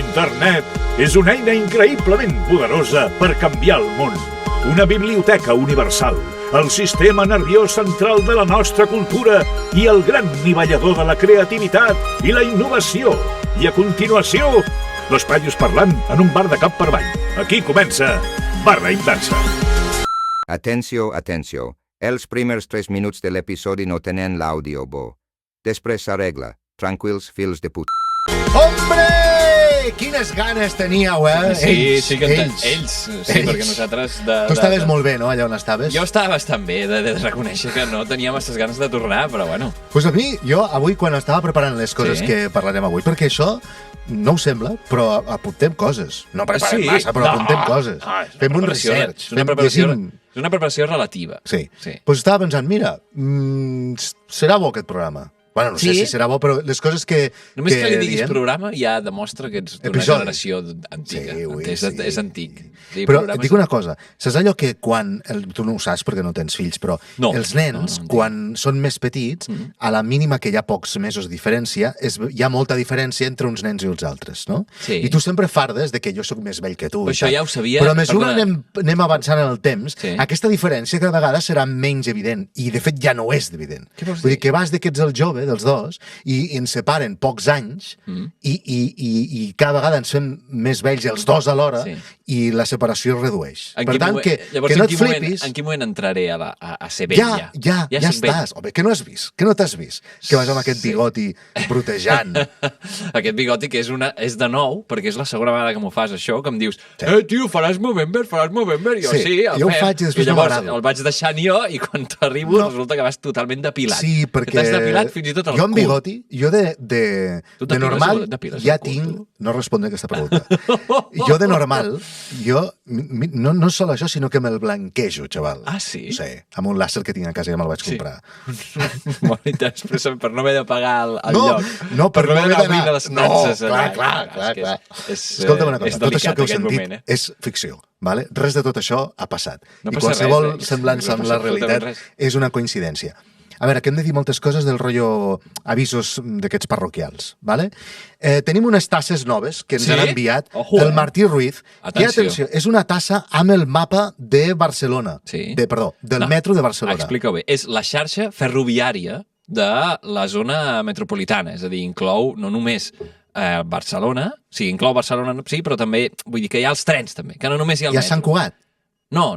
Internet és una eina increïblement poderosa per canviar el món. Una biblioteca universal, el sistema nerviós central de la nostra cultura i el gran nivellador de la creativitat i la innovació. I a continuació, dos paios parlant en un bar de cap per avall. Aquí comença Barra Inversa. Atenció, atenció. Els primers 3 minuts de l'episodi no tenen l'àudio bo. Després s'arregla. Tranquils, fills de puta. Hombre! Quines ganes teníeu, eh? Sí, perquè nosaltres... Tu estaves molt bé, no?, allà on estaves? Jo estava bastant bé, de reconèixer que no tenia masses ganes de tornar, però bueno. Pues a mi, jo avui, quan estava preparant les coses que parlarem avui, perquè això no ho sembla, però apuntem coses. No preparem massa, però apuntem coses. Fem un research. És una preparació relativa. Sí. Pues estava pensant, mira, serà bo aquest programa. Bueno, no sé si serà bo, però les coses que només que li diguis programa ja demostra que ets d'una generació antiga. És antic. Però et dic una cosa, saps allò que quan... Tu no ho saps perquè no tens fills, però els nens, quan són més petits, a la mínima que hi ha pocs mesos de diferència, hi ha molta diferència entre uns nens i els altres, no? I tu sempre fardes de que jo sóc més vell que tu. Això ja ho sabia. Però a mesura anem avançant en el temps, aquesta diferència cada vegada serà menys evident. I, de fet, ja no és evident. Vull dir que vas de que ets el jove, dels dos, i ens separen pocs anys i cada vegada ens fem més vells els dos alhora i la separació es redueix. Per tant, que no et flipis... En quin moment entraré a ser vell ja? Ja estàs. Home, que no has vist? Que no t'has vist? Que vas amb aquest bigoti brutejant. Aquest bigoti que és de nou, perquè és la segona vegada que m'ho fas, això, que em dius tio, faràs Movember? I jo, sí, jo ho faig i després no m'agrada. El vaig deixant jo i quan t'arribo resulta que vas totalment depilat. Sí, perquè... T'has depilat fins i tot el cul. Jo amb bigoti, jo de normal ja tinc... No respondré a aquesta pregunta. Jo de normal, no sol això, sinó que me'l blanquejo, xaval. Ah, sí? Sí, amb un làser que tinc a casa i ja me'l vaig comprar. Molt interessant, per no haver de pagar el lloc. No, per no haver d'anar. No, clar. Escolta'm una cosa, tot això que heu sentit és ficció. Res de tot això ha passat. I qualsevol semblança amb la realitat és una coincidència. A veure, que hem de dir moltes coses del rotllo avisos d'aquests parroquials, ¿vale? Tenim unes tasses noves que ens han enviat el Martí Ruiz, que, atenció, és una tassa amb el mapa de Barcelona, del metro de Barcelona. Explica-ho bé, és la xarxa ferroviària de la zona metropolitana, és a dir, inclou no només Barcelona, sí, inclou Barcelona, sí, però també, vull dir que hi ha els trens, també, que no només hi ha el metro. Hi ha Sant Cugat? No.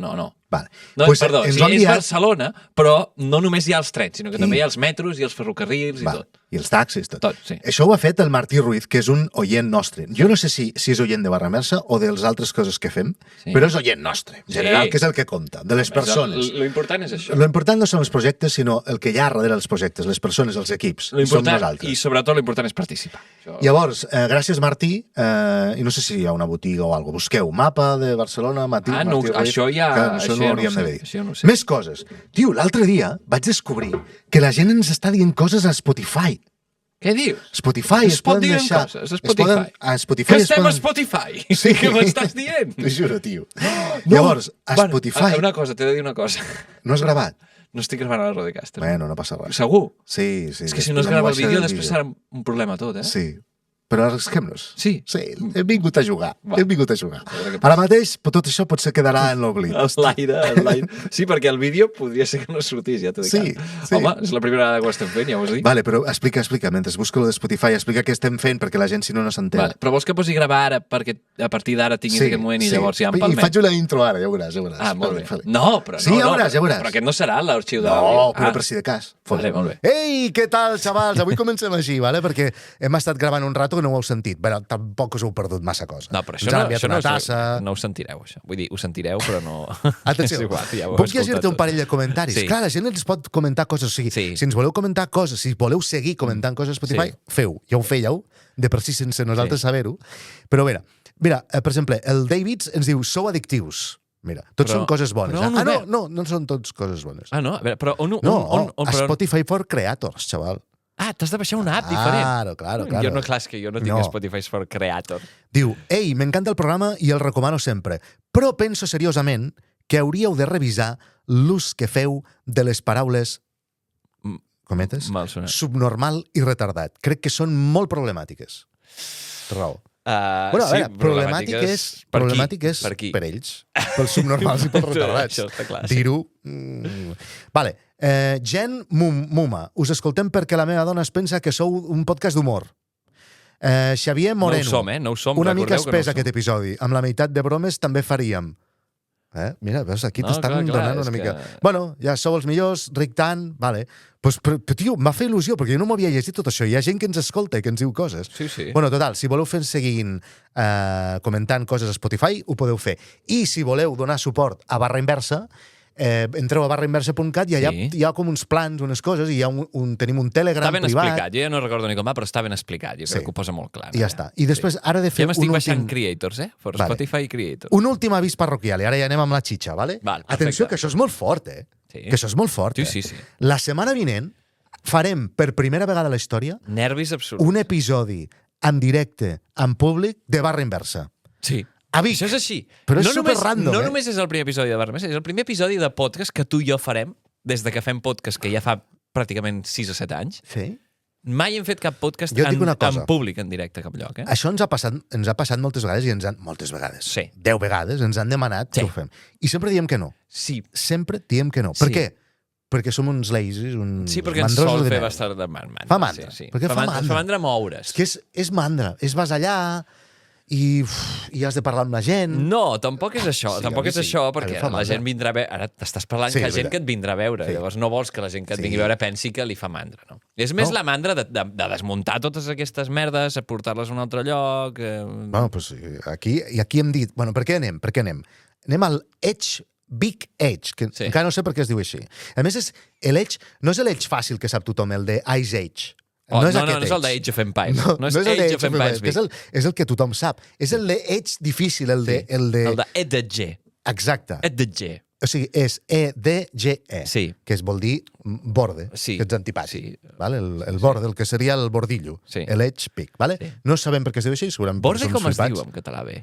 Vale. Perdó, sí, és Barcelona, però no només hi ha els trens, sinó que també hi ha els metros i els ferrocarrils i tot. I els taxis, tot. Sí. Això ho ha fet el Martí Ruiz, que és un oient nostre. Jo no sé si és oient de Barra Inversa o de les altres coses que fem, però és oient nostre, en general, que és el que compta, de les persones. Lo important és això. Lo important no són els projectes, sinó el que hi ha darrere dels projectes, les persones, els equips, som nosaltres. I sobretot l'important és participar. Llavors, gràcies Martí, i no sé si hi ha una botiga o alguna cosa, busqueu mapa de Barcelona, Martí Ruiz, això ja... Això no ho hauríem d'haver dit. No sé. Més coses. Tio, l'altre dia vaig descobrir que la gent ens està dient coses a Spotify. Què dius? Spotify es poden deixar... Que estem a Spotify? Sí, què m'estàs dient? T'ho juro, tio. Llavors, a Spotify... Una cosa, t'he de dir una cosa. No has gravat? No estic gravant a la Rodecaster. Bueno, no passa res. Segur? Sí. És que si no es grava el vídeo, després serà un problema tot, eh? Sí. Però arrisquem-nos. Sí. Hem vingut a jugar. Ara mateix, tot això potser quedarà en l'oblit. L'aire. Sí, perquè el vídeo podria ser que no sortís, ja t'ho dic. Sí. Home, és la primera vegada que ho estem fent, ja ho has dit. Vale, però explica. Mentre busco lo de Spotify, explica què estem fent, perquè la gent, si no s'entén. Vale, però vols que posi gravar ara, perquè a partir d'ara tinguis aquest moment i llavors ja empalmem? I faig una intro ara, ja veuràs. Ah, molt bé. No, però sí, ja veuràs. Però aquest no serà l'arxiu de l'àudio. No, però per si de cas. Vale, molt bé. Ei, què tal, xavals? Avui comencem així, vale? Perquè hem estat gravant un rato que no ho heu sentit. Bé, tampoc us heu perdut massa cosa. No, però no ho sentireu, això. Vull dir, ho sentireu, però no... Atenció, puc llegir-te un parell de comentaris? Sí. Clar, la gent ens pot comentar coses. O sigui, si ens voleu comentar coses, si voleu seguir comentant coses a Spotify, feu. Ja ho fèieu, de per si sense nosaltres saber-ho. Però mira, per exemple, el Davids ens diu, sou addictius. Mira, tots són coses bones. No són tots coses bones. Ah, no? A veure, però on... A Spotify for Creators, xaval. Ah, t'has de baixar una app diferent. Claro. Jo no, clar, és que jo no tinc Spotify for Creator. Diu, ei, m'encanta el programa i el recomano sempre, però penso seriosament que hauríeu de revisar l'ús que feu de les paraules cometes, subnormal i retardat. Crec que són molt problemàtiques. Raó. Bueno, a veure, problemàtic és per ells, pels subnormals i pels retardats. Això està clar. Dir-ho... Vale. Gen Muma, us escoltem perquè la meva dona es pensa que sou un podcast d'humor. Xavier Moreno. No ho som, no ho som. Una mica espès aquest episodi. Amb la meitat de bromes també faríem. Mira, veus, aquí t'estan donant una mica... Bueno, ja sou els millors, Rick Tan, vale. Pues, però, tio, m'ha fet il·lusió, perquè jo no m'havia llegit tot això. Hi ha gent que ens escolta i que ens diu coses. Sí. Bueno, total, si voleu fer seguint comentant coses a Spotify, ho podeu fer. I si voleu donar suport a Barra Inversa, entreu a barrainversa.cat i allà hi ha com uns plans, unes coses, i tenim un Telegram privat. Està ben explicat, jo ja no recordo ni com va, però està ben explicat, jo crec que ho posa molt clar. I ja està. I després, ara he de fer ja m'estic baixant Creators, for Spotify Creators. Un últim avís parroquial, i ara ja anem amb la xitxa, vale? Atenció, que això és molt fort, Sí. Que això és molt fort, Sí. La setmana vinent farem, per primera vegada a la història, nervis absoluts, un episodi en directe, en públic, de Barra Inversa. Sí. A Vic. Això és així. Però és superrandom, No només és el primer episodi de Barra Inversa, és el primer episodi de podcast que tu i jo farem des de que fem podcast, que ja fa pràcticament 6 o 7 anys. Sí. Mai hem fet cap podcast en públic, en directe, a cap lloc. Això ens ha passat moltes vegades, i moltes vegades, sí. 10 vegades, ens han demanat que ho fem. I sempre diem que no. Sí. Sempre diem que no. Per què? Perquè som uns lazy, uns sí, perquè ens sol fer bastant de mandra. Fa mandra. Sí. Perquè fa mandra moure's. És que és mandra. Vas allà i has de parlar amb la gent. No, tampoc és això. Tampoc és això, perquè la gent vindrà a veure... Ara t'estàs parlant que hi ha gent que et vindrà a veure. Llavors no vols que la gent que et vingui a veure pensi que li fa mandra, no? És més la mandra de desmuntar totes aquestes merdes, portar-les a un altre lloc... Bueno, doncs aquí hem dit... Bueno, per què anem? Anem al Edge, Big Edge, que encara no sé per què es diu així. A més, l'Edge no és l'Edge fàcil que sap tothom, el de Ice Age. No és el d'Age of Empires. No és Age of Empires. És el que tothom sap. És el d'Edge difícil, el de... El de EDG. Exacte. EDG. O sigui, és EDGE, que es vol dir borde, que ets antipàtic. El borde, el que seria el bordillo. L'Edge Big. No sabem per què es diu així, segurament. Borde com es diu en català bé?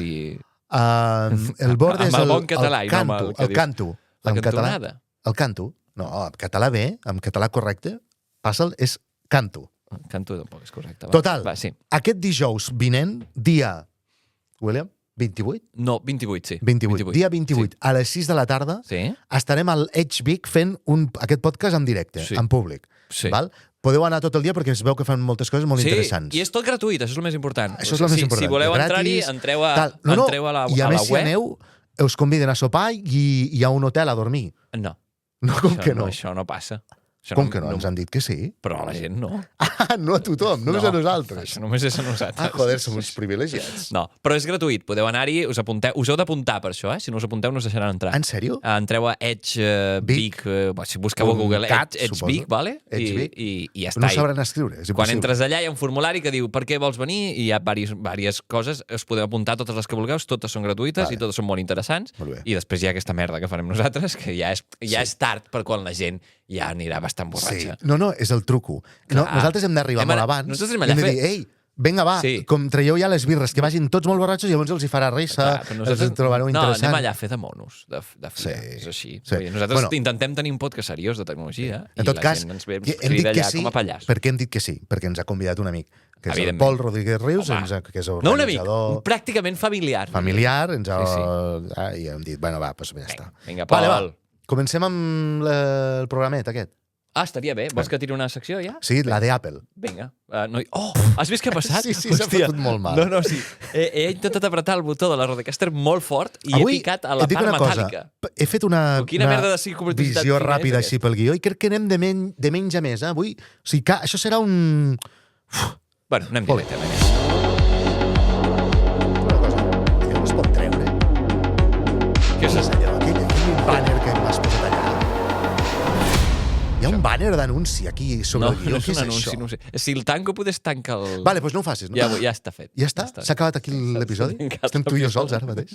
El borde és el canto. La cantonada. El canto. No, en català bé, en català correcte, passa'l, és canto. Canto tampoc és correcte. Total, aquest dijous vinent, dia... William? 28? No, 28, sí. 28. Dia 28, a les 6 de la tarda, estarem al Edge Vic fent aquest podcast en directe, en públic. Podeu anar tot el dia perquè es veu que fan moltes coses molt interessants. I és tot gratuït, això és el més important. Això és el més important. Si voleu entrar-hi, entreu a la web. I a més, si aneu, us conviden a sopar i hi ha un hotel a dormir. No. No, com que no? Això no passa. Com que no? Ens han dit que sí. Però a la gent no. No a tothom, només a nosaltres. Això només és a nosaltres. Joder, som uns privilegiats. No, però és gratuït, podeu anar-hi, us heu d'apuntar per això, Si no us apunteu no us deixaran entrar. En sèrio? Entreu a Edge Vic, si busqueu a Google Edge Vic, i ja està. No sabran escriure, és impossible. Quan entres allà hi ha un formulari que diu per què vols venir, i hi ha diverses coses, us podeu apuntar totes les que vulgueu, totes són gratuïtes i totes són molt interessants, i després hi ha aquesta merda que farem nosaltres, que ja és tard per quan la gent ja anirà bastant borratxa. No, és el truco. Nosaltres hem d'arribar molt abans. Nosaltres hem de dir, ei, vinga, va, com traieu ja les birres, que vagin tots molt borratxos i llavors els hi farà risa, els trobareu interessant. No, anem allà a fer de monos, de fer, és així. Nosaltres intentem tenir un podcast seriós de tecnologia i la gent ens ve crida allà com a pallars. Per què hem dit que sí? Perquè ens ha convidat un amic, que és el Pol Rodríguez Rius, que és organitzador... No un amic, pràcticament familiar. Familiar, i hem dit, bueno, va, doncs ja està. Vinga, Pol. Comencem amb el programet aquest. Estaria bé. Vols que tiri una secció ja? Sí, la d'Apple. Vinga. Has vist què ha passat? Sí, s'ha fotut molt mal. No, sí. He intentat apretar el botó de la Rodecaster molt fort i he picat a la part metàl·lica. He fet una visió ràpida així pel guió i crec que anem de menys a més. Avui, o sigui que això serà un... Bueno, anem directament. Una cosa, jo no es pot treure. Què és això? Aquell banner que m'has posat allà. Hi ha un banner d'anunci aquí sobre el guió. No és un anunci, no sé. Si el tanco, podes tancar el... Vale, doncs no ho facis. Ja està fet. Ja està? S'ha acabat aquí l'episodi? Estem tu i jo sols ara mateix?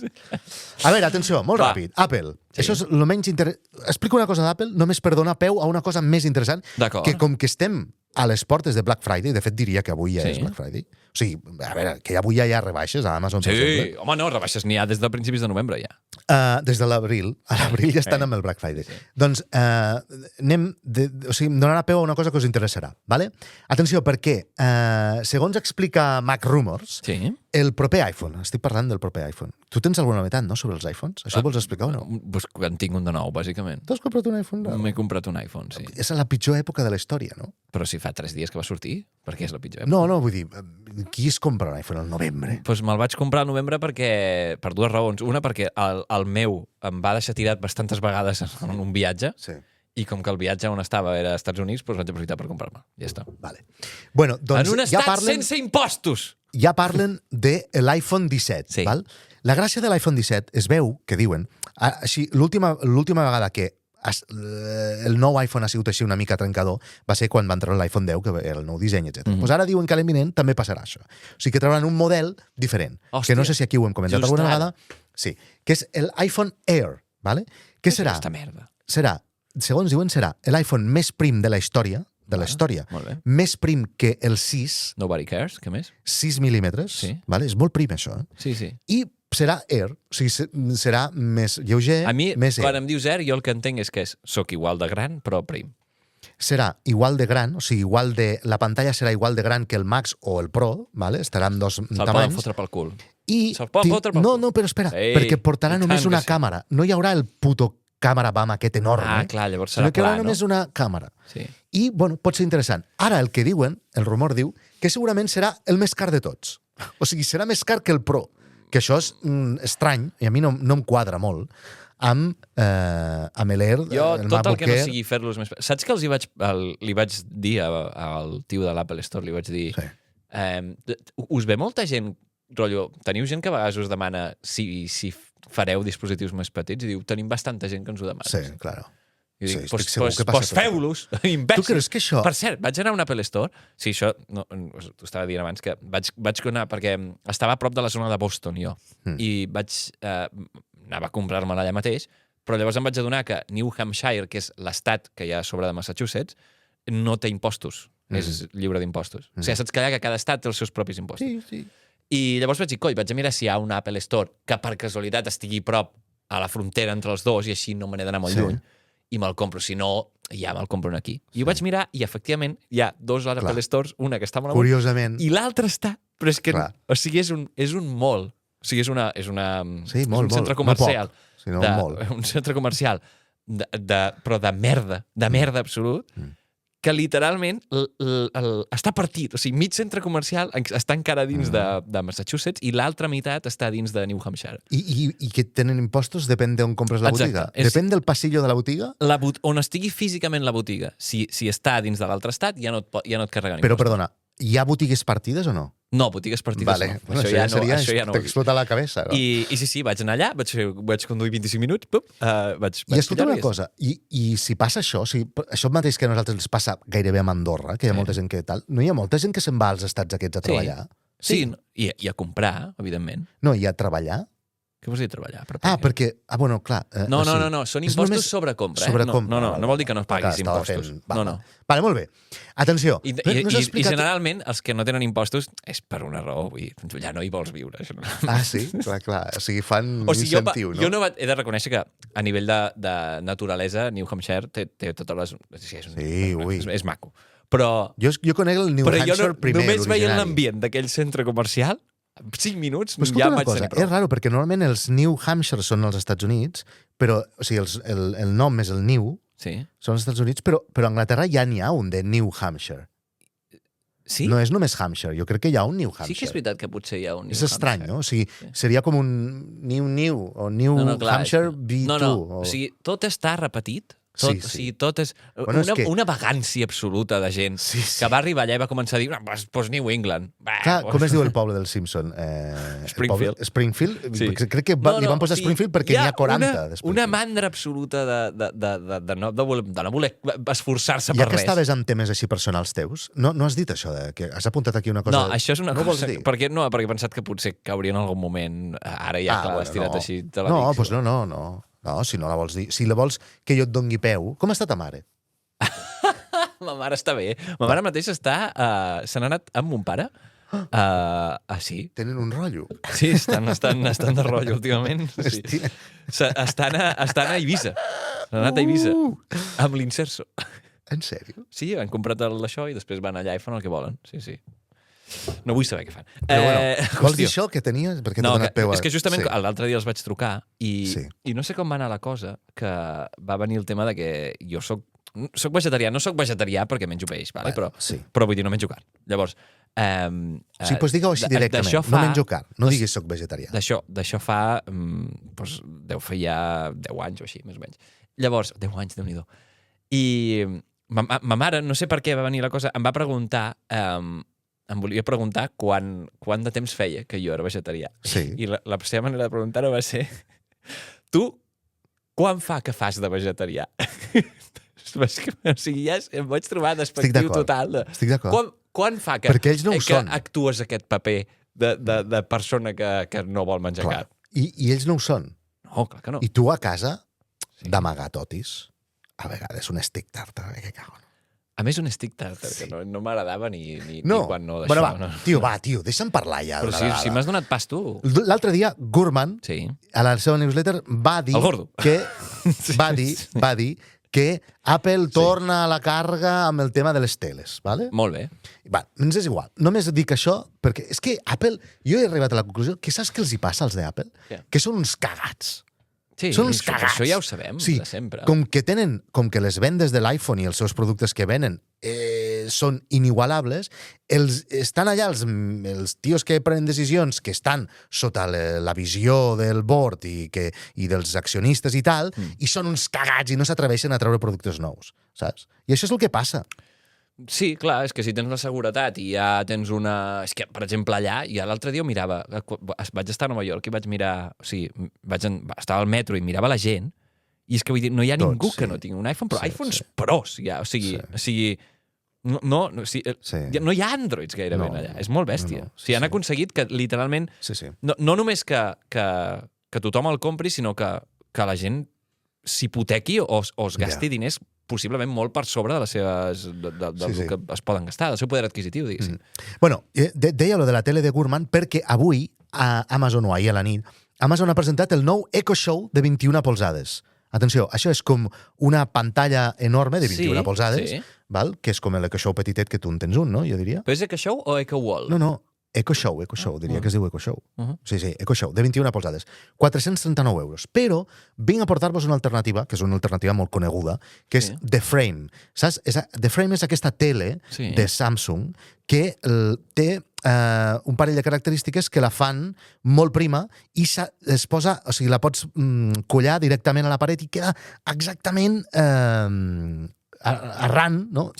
A veure, atenció, molt ràpid. Apple. Això és el menys interessant. Explico una cosa d'Apple, només per donar peu a una cosa més interessant, que com que estem a les portes de Black Friday, de fet diria que avui ja és Black Friday, o sigui, a veure, que avui ja hi ha rebaixes a Amazon, per exemple. Sí, home, no, rebaixes n'hi ha des de principis de novembre, ja. Des de l'abril. A l'abril ja estan amb el Black Friday. Doncs em donarà peu a una cosa que us interessarà. Vale? Atenció, perquè segons explica Mac Rumors, el proper iPhone, estic parlant del proper iPhone. Tu tens alguna novetat, no?, sobre els iPhones? Això vols explicar o no? Pues en tinc un de nou, bàsicament. T'has comprat un iPhone? M'he comprat un iPhone, sí. És la pitjor època de la història, no? Però si fa 3 dies que va sortir, per què és la pitjor època? No, vull dir, qui es compra un iPhone al novembre? Doncs me'l vaig comprar al novembre per dues raons. Una, perquè el meu em va deixar tirat bastantes vegades en un viatge, i com que el viatge on estava era als Estats Units, doncs vaig aprofitar per comprar-me. Ja està. Vale. Bueno, doncs en un estat sense impostos! Ja parlen de l'iPhone 17, val? La gràcia de l'iPhone 17 es veu, que diuen, així, l'última vegada que el nou iPhone ha sigut així una mica trencador va ser quan van treure l'iPhone 10, que era el nou disseny, etc. Pues ara diuen que a l'eminent també passarà això. O sigui que trauran un model diferent, que no sé si aquí ho hem comentat alguna vegada, sí, que és l'iPhone Air, ¿vale? Que serà, segons diuen, serà l'iPhone més prim de la història, més prim que el 6. Nobody cares, què més? 6 mil·límetres, ¿vale? És molt prim això. Sí. I serà Air, o sigui, serà més lleuger, a mi, més Air. Quan em dius Air, jo el que entenc és que soc igual de gran, però prim. Serà igual de gran, o sigui, la pantalla serà igual de gran que el Max o el Pro, ¿vale? Estarà amb dos tamanys. Se'l poden fotre pel cul. Se'l poden fotre pel cul. No, però espera, perquè portarà només una càmera. No hi haurà el puto càmera BAM aquest enorme. Ah, clar, llavors serà pla, no? Sinó que hi haurà només una càmera. Sí. I, bueno, pot ser interessant. Ara el que diuen, el rumor diu, que segurament serà el més car de tots. O sigui, serà més car que el Pro. Que això és estrany, i a mi no em quadra molt, amb l'Air, jo, tot el que no sigui fer-los més... Saps que li vaig dir al tio de l'Apple Store, li vaig dir... Us ve molta gent, rotllo, teniu gent que a vegades us demana si fareu dispositius més petits, i diu, tenim bastanta gent que ens ho demana. Sí, clar. I dic, doncs feu-los, imbècils. Tu creus que això... Per cert, vaig anar a un Apple Store, sí, això, t'ho estava dient abans, que vaig anar, perquè estava a prop de la zona de Boston, jo, i anava a comprar-me allà mateix, però llavors em vaig adonar que New Hampshire, que és l'estat que hi ha a sobre de Massachusetts, no té impostos, és lliure d'impostos. O sigui, saps que allà que cada estat té els seus propis impostos. Sí. I llavors vaig dir, vaig a mirar si hi ha un Apple Store que per casualitat estigui prop a la frontera entre els dos i així no me n'he d'anar molt lluny, i me'l compro, si no, ja me'l compro aquí. I ho vaig mirar i, efectivament, hi ha dos Apple Stores, una que està molt amunt, curiosament, i l'altra està... Però és que, o sigui, és un mall. O sigui, és un centre comercial. Un centre comercial, però de merda absolut, que literalment està partit. O sigui, mig centre comercial està encara dins de Massachusetts i l'altra meitat està dins de New Hampshire. I que tenen impostos depèn d'on compres la botiga? Depèn del passillo de la botiga? On estigui físicament la botiga. Si està dins de l'altre estat, ja no et carreguen impostos. Però, perdona, hi ha botigues partides o no? No, botigues partides no. Bueno, això ja no. T'explota la cabeza, no? I sí, vaig anar allà, vaig conduir 25 minuts, I escolta una cosa, i si passa això, això mateix que a nosaltres ens passa gairebé a Andorra, que hi ha molta gent que tal, no hi ha molta gent que se'n va als estats aquests a treballar? Sí, i a comprar, evidentment. No, i a treballar? Què vols dir treballar? Perquè... bueno, clar... No, són impostos sobre compra. No vol dir que no paguis impostos. No. Vale, molt bé. Atenció. I generalment, els que no tenen impostos és per una raó. Vull dir, ja no hi vols viure. Ah, sí? Clar. O sigui, fan incentiu, no? Jo he de reconèixer que a nivell de naturalesa, New Hampshire té totes les... És maco. Però... Jo conec el New Hampshire primer, l'originari. Només veient l'ambient d'aquell centre comercial, 5 minuts ja vaig tenir prou. És raro, perquè normalment els New Hampshire són als Estats Units, però, o sigui, el nom és el New, són als Estats Units, però a Anglaterra ja n'hi ha un de New Hampshire. Sí? No és només Hampshire, jo crec que hi ha un New Hampshire. Sí que és veritat que potser hi ha un New Hampshire. És estrany, no? O sigui, seria com un New o New Hampshire V2. O sigui, tot està repetit. O sigui, tot és una vagància absoluta de gent que va arribar allà i va començar a dir pues New England. Clar, com es diu el poble del Simpson? Springfield. Springfield? Crec que li van posar Springfield perquè n'hi ha 40. Una mandra absoluta de no voler esforçar-se per res. Ja que estaves amb temes així personals teus, no has dit això? Que has apuntat aquí una cosa... No, això és una cosa... Perquè he pensat que potser cauria en algun moment, ara ja que l'has tirat així... No, doncs no. No, si no la vols dir. Si la vols que jo et dongui peu... Com està ta mare? Ma mare està bé. Ma mare mateix se n'ha anat amb mon pare Sí. Tenen un rotllo. Sí, estan de rotllo últimament. Sí. Estan a Eivissa. Han anat a Eivissa amb l'Inserso. En sèrio? Sí, han comprat això i després van allà i fan el que volen. Sí. No vull saber què fan. Però vols dir això que tenies? Perquè t'ha donat peu a... És que justament l'altre dia els vaig trucar i no sé com va anar la cosa, que va venir el tema de que jo soc vegetarià. No soc vegetarià perquè menjo peix, vale? Però vull dir, no menjo carn. Llavors... Sí, doncs digue-ho així directament. No menjo carn. No diguis soc vegetarià. D'això fa... deu fer ja 10 anys o així, més o menys. Llavors, 10 anys, Déu-n'hi-do. I ma mare, no sé per què va venir la cosa, em va preguntar... em volia preguntar quant de temps feia que jo era vegetarià. Sí. I la seva manera de preguntar-ho va ser: tu, quan fa que fas de vegetarià? O sigui, ja em vaig trobar despectiu total. Estic d'acord. Quan fa que actues aquest paper de persona que no vol menjar carn? I ells no ho són. No, clar que no. I tu a casa, d'amagar totis, a vegades un stick tartar, que cago. A més, un stick tartar, que no m'agradava ni quan no d'això. Bueno, tio, deixa'm parlar ja. Però si m'has donat pas tu. L'altre dia, Gurman, a la seva newsletter, va dir que va dir que Apple torna a la càrrega amb el tema de les teles, ¿vale? Molt bé. Va, ens és igual. Només dic això perquè és que Apple, jo he arribat a la conclusió que saps què els hi passa als d'Apple? Que són uns cagats. Sí, són uns cagats. Això ja ho sabem, de sempre. Com que les vendes de l'iPhone i els seus productes que venen són inigualables, estan allà els tios que prenen decisions que estan sota la visió del board i dels accionistes i tal, i són uns cagats i no s'atreveixen a treure productes nous, saps? I això és el que passa. Sí, clar, és que si tens la seguretat i ja tens una... És que, per exemple, allà, ja l'altre dia ho mirava, vaig estar a Nova York i vaig mirar... O sigui, estava al metro i mirava la gent, i és que vull dir, no hi ha ningú que no tingui un iPhone, però iPhones pros, ja, o sigui... No hi ha Androids gairebé allà, és molt bèstia. O sigui, han aconseguit que, literalment, no només que tothom el compri, sinó que la gent s'hipotequi o es gasti diners possiblement molt per sobre de les seves del que es poden gastar, del seu poder adquisitiu, diguéssim. Bueno, deia lo de la tele de Gurman perquè avui, a Amazon o ahir a la nit, Amazon ha presentat el nou Echo Show de 21 polzades. Atenció, això és com una pantalla enorme de 21 polzades, val? Que és com l'Echo Show petitet, que tu en tens un, no? Jo diria. Però és Echo Show o Echo Wall? No, Echo Show, diria que es diu Echo Show. Sí, Echo Show, de 21 polzades. 439 euros. Però vinc a portar-vos una alternativa, que és una alternativa molt coneguda, que és The Frame. Saps? The Frame és aquesta tele de Samsung que té un parell de característiques que la fan molt prima i es posa, o sigui, la pots collar directament a la paret i queda exactament... arran, no?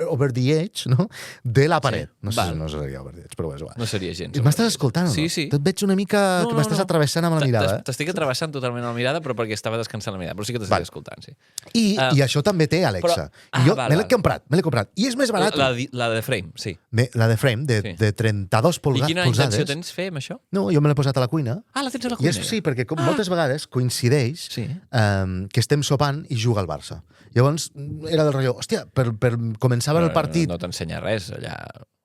Over the edge, no? De la paret. No sé si no seria over the edge, però és igual. No seria gens. M'estàs escoltant o no? Sí. Et veig una mica que m'estàs atravessant amb la mirada. T'estic atravessant totalment amb la mirada, però perquè estava descansant la mirada. Però sí que t'estic escoltant, sí. I això també té Alexa. I jo me l'he comprat. I és més barat. La de Frame, sí. La de Frame, de 32 polzades. I quina intenció tens fer amb això? No, jo me l'he posat a la cuina. Ah, la tens a la cuina? Sí, perquè moltes vegades coincideix que estem sopant i juga al Barça. Llavors, era del rotllo, hòstia, per començar a veure el partit... No t'ensenya res, allà.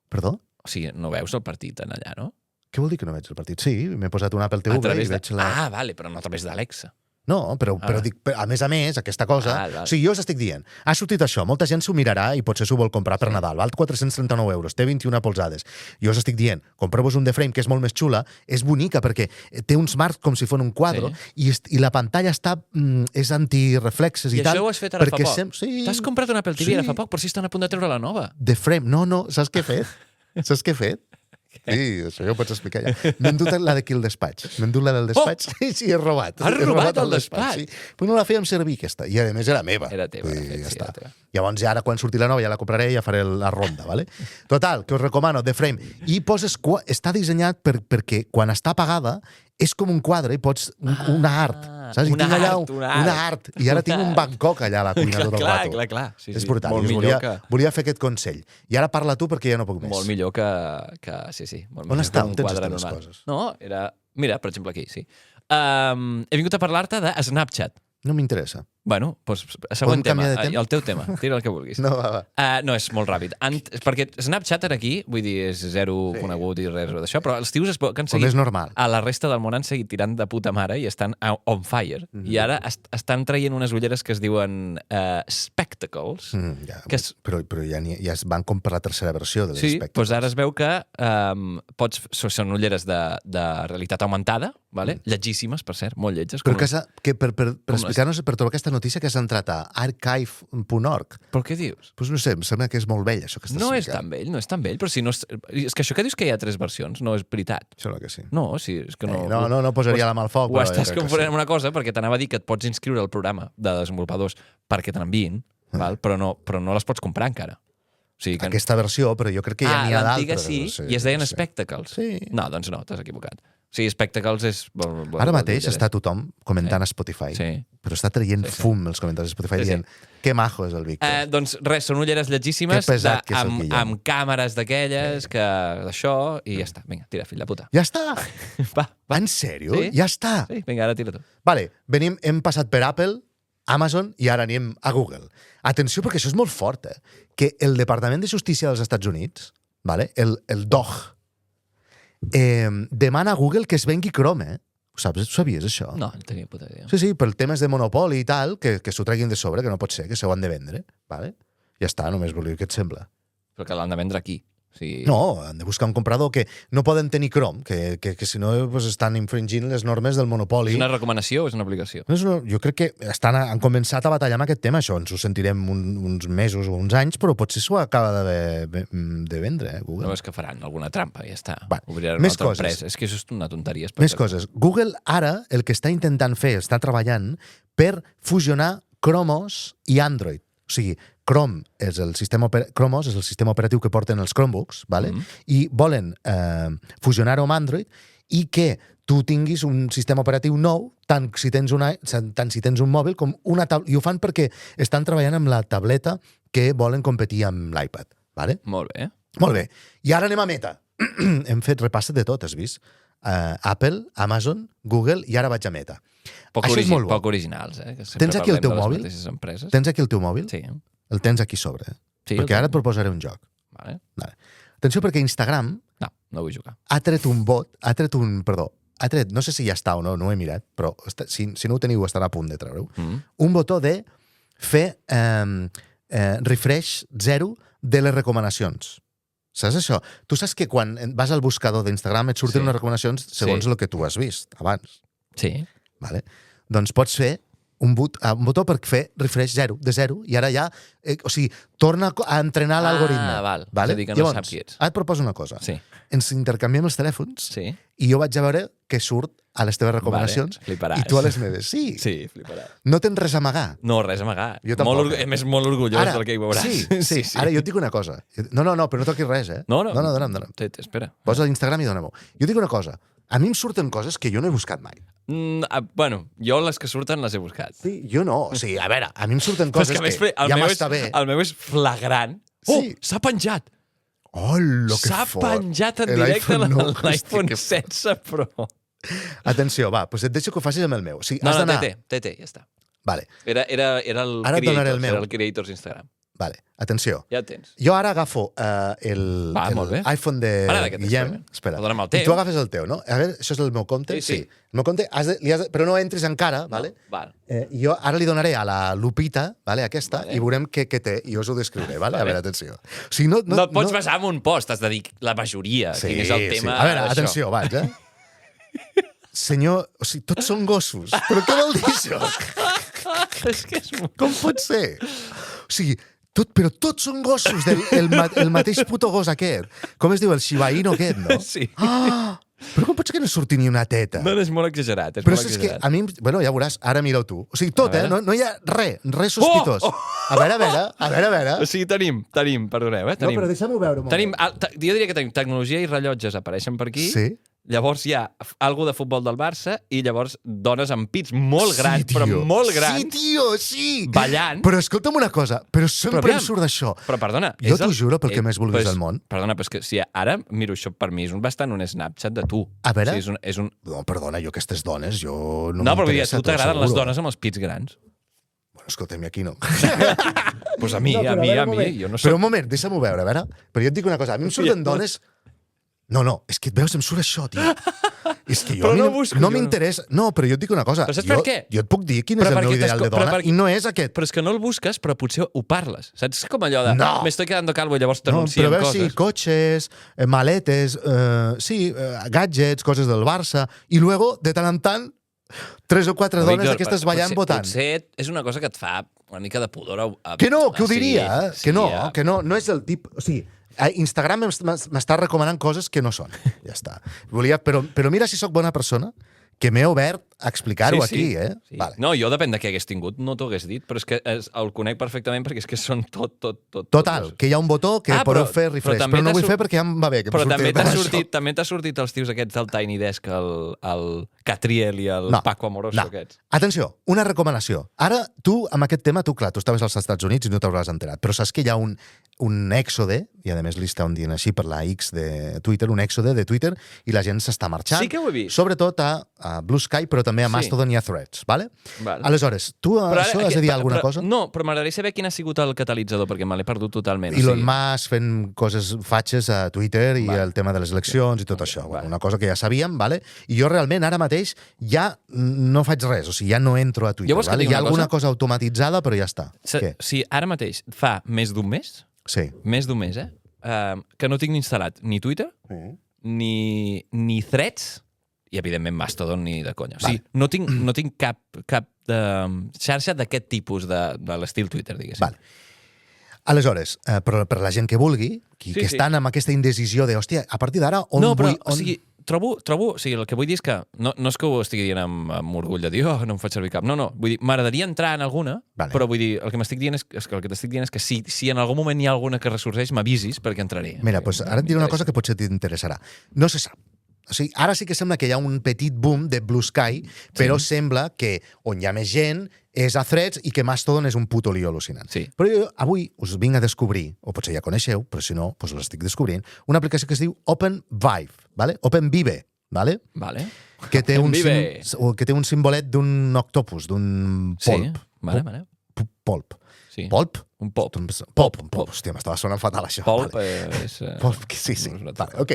Perdó? O sigui, no veus el partit en allà, no? Què vol dir que no veig el partit? Sí, m'he posat un Apple TV i veig la... Ah, vale, però no a través d'Alexa. No, però dic, a més, aquesta cosa... O sigui, jo us estic dient, ha sortit això, molta gent s'ho mirarà i potser s'ho vol comprar per Nadal, val 439 euros, té 21 polzades. Jo us estic dient, compreu-vos un The Frame, que és molt més xula, és bonica perquè té uns marcs com si fos un quadre i la pantalla és antireflexes i tal. I això ho has fet ara fa poc? T'has comprat un Apple TV ara fa poc, però si estan a punt de treure la nova. The Frame, no, saps què he fet? Saps què he fet? Sí, això ja ho pots explicar ja. M'he endut la d'aquí al despatx. M'he endut la del despatx. Sí, he robat. Has robat el despatx? Sí. Però no la fèiem servir, aquesta. I a més era meva. Era teva. Ja està. Llavors ja ara quan surti la nova ja la compraré i ja faré la ronda, ¿vale? Total, que us recomano The Frame. I està dissenyat perquè quan està apagada és com un quadre i pots... Una art. Saps? Una art. I ara tinc un Bangkok allà a la cuina tot el rato. Clar. És brutal. Volia fer aquest consell. I ara parla tu perquè ja no puc més. Molt millor que sí. On està? On tens les coses? No, era... Mira, per exemple, aquí, sí. He vingut a parlar-te de Snapchat. No m'interessa. Bueno, doncs, següent tema. canviar de tema? El teu tema. Tira el que vulguis. No, va. No, és molt ràpid. Perquè Snapchat ara aquí, vull dir, és zero conegut i res d'això, però els tios que han Com seguit... és normal. A la resta del món han seguit tirant de puta mare i estan on fire. I ara estan traient unes ulleres que es diuen spectacles. Però ja es van com per la tercera versió de les Sí, spectacles. doncs ara es veu que són ulleres de realitat augmentada, lletgíssimes, per cert, molt lletges. Però per explicar-nos, per trobar aquesta notícia que has entrat a archive.org. Però què dius? Doncs no sé, em sembla que és molt vell, això que estàs No és explicant. tan vell, però si no... És que això que dius que hi ha 3 versions no és veritat. Sembla que sí. No, sí, és que no... No posaria la mà al foc. Ho estàs confonent amb una cosa, perquè t'anava a dir que et pots inscriure al programa de desenvolupadors perquè te n'enviïn, però no les pots comprar encara. O sigui que... Aquesta versió, però jo crec que ja n'hi ha d'altres. L'antiga sí, i es deien Spectacles. Sí. No, doncs no, t'has equivocat. Sí, Spectacles és... Ara mateix està tothom comentant a Spotify, però està traient fum els comentaris a Spotify dient que majo és el Víctor. Doncs res, són ulleres lletgíssimes amb càmeres d'aquelles, d'això, i ja està. Vinga, tira, fill de puta. Ja està? Va. En sèrio? Ja està? Sí, vinga, ara tira tu. Vale, hem passat per Apple, Amazon i ara anem a Google. Atenció, perquè això és molt fort, que el Departament de Justícia dels Estats Units, el DOJ, demana a Google que es vengui Chrome, Ho sabies, això? No, no tenia puta idea. Sí, per temes de monopoli i tal, que s'ho treguin de sobre, que no pot ser, que s'ho han de vendre. Vale? Ja està, només volia dir què et sembla. Però que l'han de vendre aquí. Sí. No, han de buscar un comprador que no poden tenir Chrome, que si no pues, estan infringint les normes del monopoli. És una recomanació o és una obligació? No, jo crec que han començat a batallar amb aquest tema, això ens ho sentirem uns mesos o uns anys, però potser s'ho acaba de vendre, Google. No és que faran alguna trampa, ja està. Va, obriran una altra empresa. És que això és una tonteria. Més coses. Google ara el que està intentant fer, està treballant per fusionar Chromos i Android. O sigui, Chromos és el sistema operatiu que porten els Chromebooks, vale? I volen fusionar-ho amb Android i que tu tinguis un sistema operatiu nou tant si tens un mòbil com una tableta. I ho fan perquè estan treballant amb la tableta que volen competir amb l'iPad. Vale? Molt bé. Molt bé. I ara anem a Meta. Hem fet repasset de tot, has vist? Apple, Amazon, Google i ara vaig a Meta. Poc originals, Tens aquí el teu mòbil? Tens aquí el teu mòbil? Sí. El tens aquí sobre. Sí, perquè ara et proposaré un joc. Vale. Atenció, perquè Instagram... No vull jugar. Ha tret, no sé si ja està o no, no ho he mirat, però si no ho teniu estarà a punt de treure-ho. Un botó de fer refresh zero de les recomanacions. Saps això? Tu saps que quan vas al buscador d'Instagram et surten unes recomanacions segons el que tu has vist abans. Sí. Vale? Doncs pots fer un botó per fer refresh de zero i ara ja, o sigui, torna a entrenar l'algoritme. Val. Vale? És a dir, que no sap qui ets. Ara et proposo una cosa. Sí. Ens intercanviem els telèfons i jo vaig a veure què surt a les teves recomanacions i tu a les meves. Sí, fliparàs. No tens res a amagar. No, res a amagar. Jo tampoc. És molt orgullós del que hi veuràs. Sí. Ara jo et dic una cosa. No, però no toquis res, eh? No. Dona'm. Espera. Posa l'Instagram i dona-m'ho. Jo dic una cosa. A mi em surten coses que jo no he buscat mai. Bueno, jo les que surten les he buscat. Sí, jo no. O sigui, a veure, a mi em surten coses que ja m'està bé. El meu és flagrant. Sí. S'ha penjat! Oh, lo que S'ha fort. penjat en directe l'iPhone 16 Pro. Atenció, va, doncs et deixo que ho facis amb el meu. O sigui, no, té, ja està. Vale. Era el Creators Instagram. Vale, atenció. Ja el tens. Jo ara agafo l'iPhone de Guillem. Espera. I tu agafes el teu, no? A veure, això és el meu compte? Sí. El meu compte, però no entris encara, vale? Val. Jo ara li donaré a la Lupita, vale, aquesta, i veurem què té, i jo us ho descriuré, vale? A veure, atenció. O sigui, no et pots basar en un post, has de dir la majoria, quin és el tema. A veure, atenció, vaig, Senyor, o sigui, tots són gossos. Però què vol dir això? És que és molt... Com pot ser? O sigui, però tots són gossos, el mateix puto gos aquest. Com es diu? El Shiba Inu aquest, no? Sí. Però com pot ser que no surti ni una teta? No, és molt exagerat. Però és que a mi... Bueno, ja veuràs, ara mira-ho tu. O sigui, tot, no hi ha res sospitós. A veure. O sigui, tenim, perdoneu, No, però deixa'm-ho veure un moment. Jo diria que tenim tecnologia i rellotges apareixen per aquí. Sí. Llavors hi ha algú de futbol del Barça i llavors dones amb pits molt grans, però molt grans. Sí, tio, sí! Ballant. Però escolta'm una cosa, però sempre em surt d'això. Però perdona... Jo t'ho juro pel que més vulguis del món. Perdona, però és que si ara miro això per mi, és bastant un Snapchat de tu. A veure... O sigui, No, perdona, jo aquestes dones, jo no però vull dir, m'interessa. a tu t'agraden les dones amb els pits grans. Bueno, escolta'm, aquí no. Pues a mi, jo no sé. Però un moment, deixa'm-ho veure, a veure. Però jo et dic una cosa, a mi em surten dones... No, és que et veus, em surt això, tio. És que jo no m'interessa... No, però jo et dic una cosa. Però saps per què? Jo et puc dir quin és el meu ideal de dona i no és aquest. Però és que no el busques, però potser ho parles. Saps com allò de... No. Me estoy quedando calvo i llavors t'anuncien coses. Però coses. sí, cotxes, maletes, gadgets, coses del Barça, i luego, de tant en tant, 3 o 4 dones d'aquestes ballant votant. Potser és una cosa que et fa una mica de pudor. Que no, que ho diria, que no és el tip... O sigui, Instagram m'està recomanant coses que no són. Ja està. Però mira si sóc bona persona, que m'he obert a explicar-ho aquí, eh? Sí. Vale. No, jo depèn de què hagués tingut, no t'ho hagués dit, però és que el conec perfectament perquè és que són tot. Total, que hi ha un botó que podeu fer refresh, però no vull fer perquè ja em va bé. Però també t'ha sortit els tios aquests del Tiny Desk, el Catriel i el Paco Amoroso aquests. Atenció, una recomanació. Ara, tu, amb aquest tema, tu estaves als Estats Units i no t'hauràs enterat, però saps que hi ha un èxode, i a més li estan dient així per la X de Twitter, un èxode de Twitter, i la gent s'està marxant. Sí que ho he vist. Sobretot a Blue Sky, però també a Mastodon i a Threads, vale? Aleshores, tu això has de dir alguna cosa? No, però m'agradaria saber quin ha sigut el catalitzador, perquè me l'he perdut totalment. Elon Musk fent coses fatxes a Twitter i el tema de les eleccions i tot això. Una cosa que ja sabíem, vale? I jo realment ara mateix ja no faig res, o sigui, ja no entro a Twitter. Hi ha alguna cosa automatitzada, però ja està. Sí, ara mateix fa més d'un mes, més d'un mes, que no tinc instal·lat ni Twitter, ni Threads, i evidentment Mastodon ni de conya. O sigui, no tinc cap xarxa d'aquest tipus de l'estil Twitter, diguéssim. Vale. Aleshores, per la gent que vulgui, que estan amb aquesta indecisió de, hòstia, a partir d'ara, on vull... O sigui, trobo, o sigui, el que vull dir és que no és que ho estigui dient amb orgull de dir, no em faig servir cap. No, vull dir, m'agradaria entrar en alguna, però vull dir, el que t'estic dient és que si en algun moment hi ha alguna que ressorgeix, m'avisis perquè entraré. Mira, doncs ara et diré una cosa que potser t'interessarà. No se sap. O sigui, ara sí que sembla que hi ha un petit boom de Blue Sky, però sembla que on hi ha més gent és a Threads i que Mastodon és un puto lío al·lucinant. Sí. Però jo avui us vinc a descobrir, o potser ja coneixeu, però si no, doncs l'estic descobrint, una aplicació que es diu Open Vive, ¿vale? Open Vive, ¿vale? Vale. Que té un simbolet d'un octopus, d'un polp. Sí, vale. Polp. Sí. Polp? Un pop. Polp. Hòstia, m'estava sonant fatal, això. Polp és... Polp, sí. Vale, ok.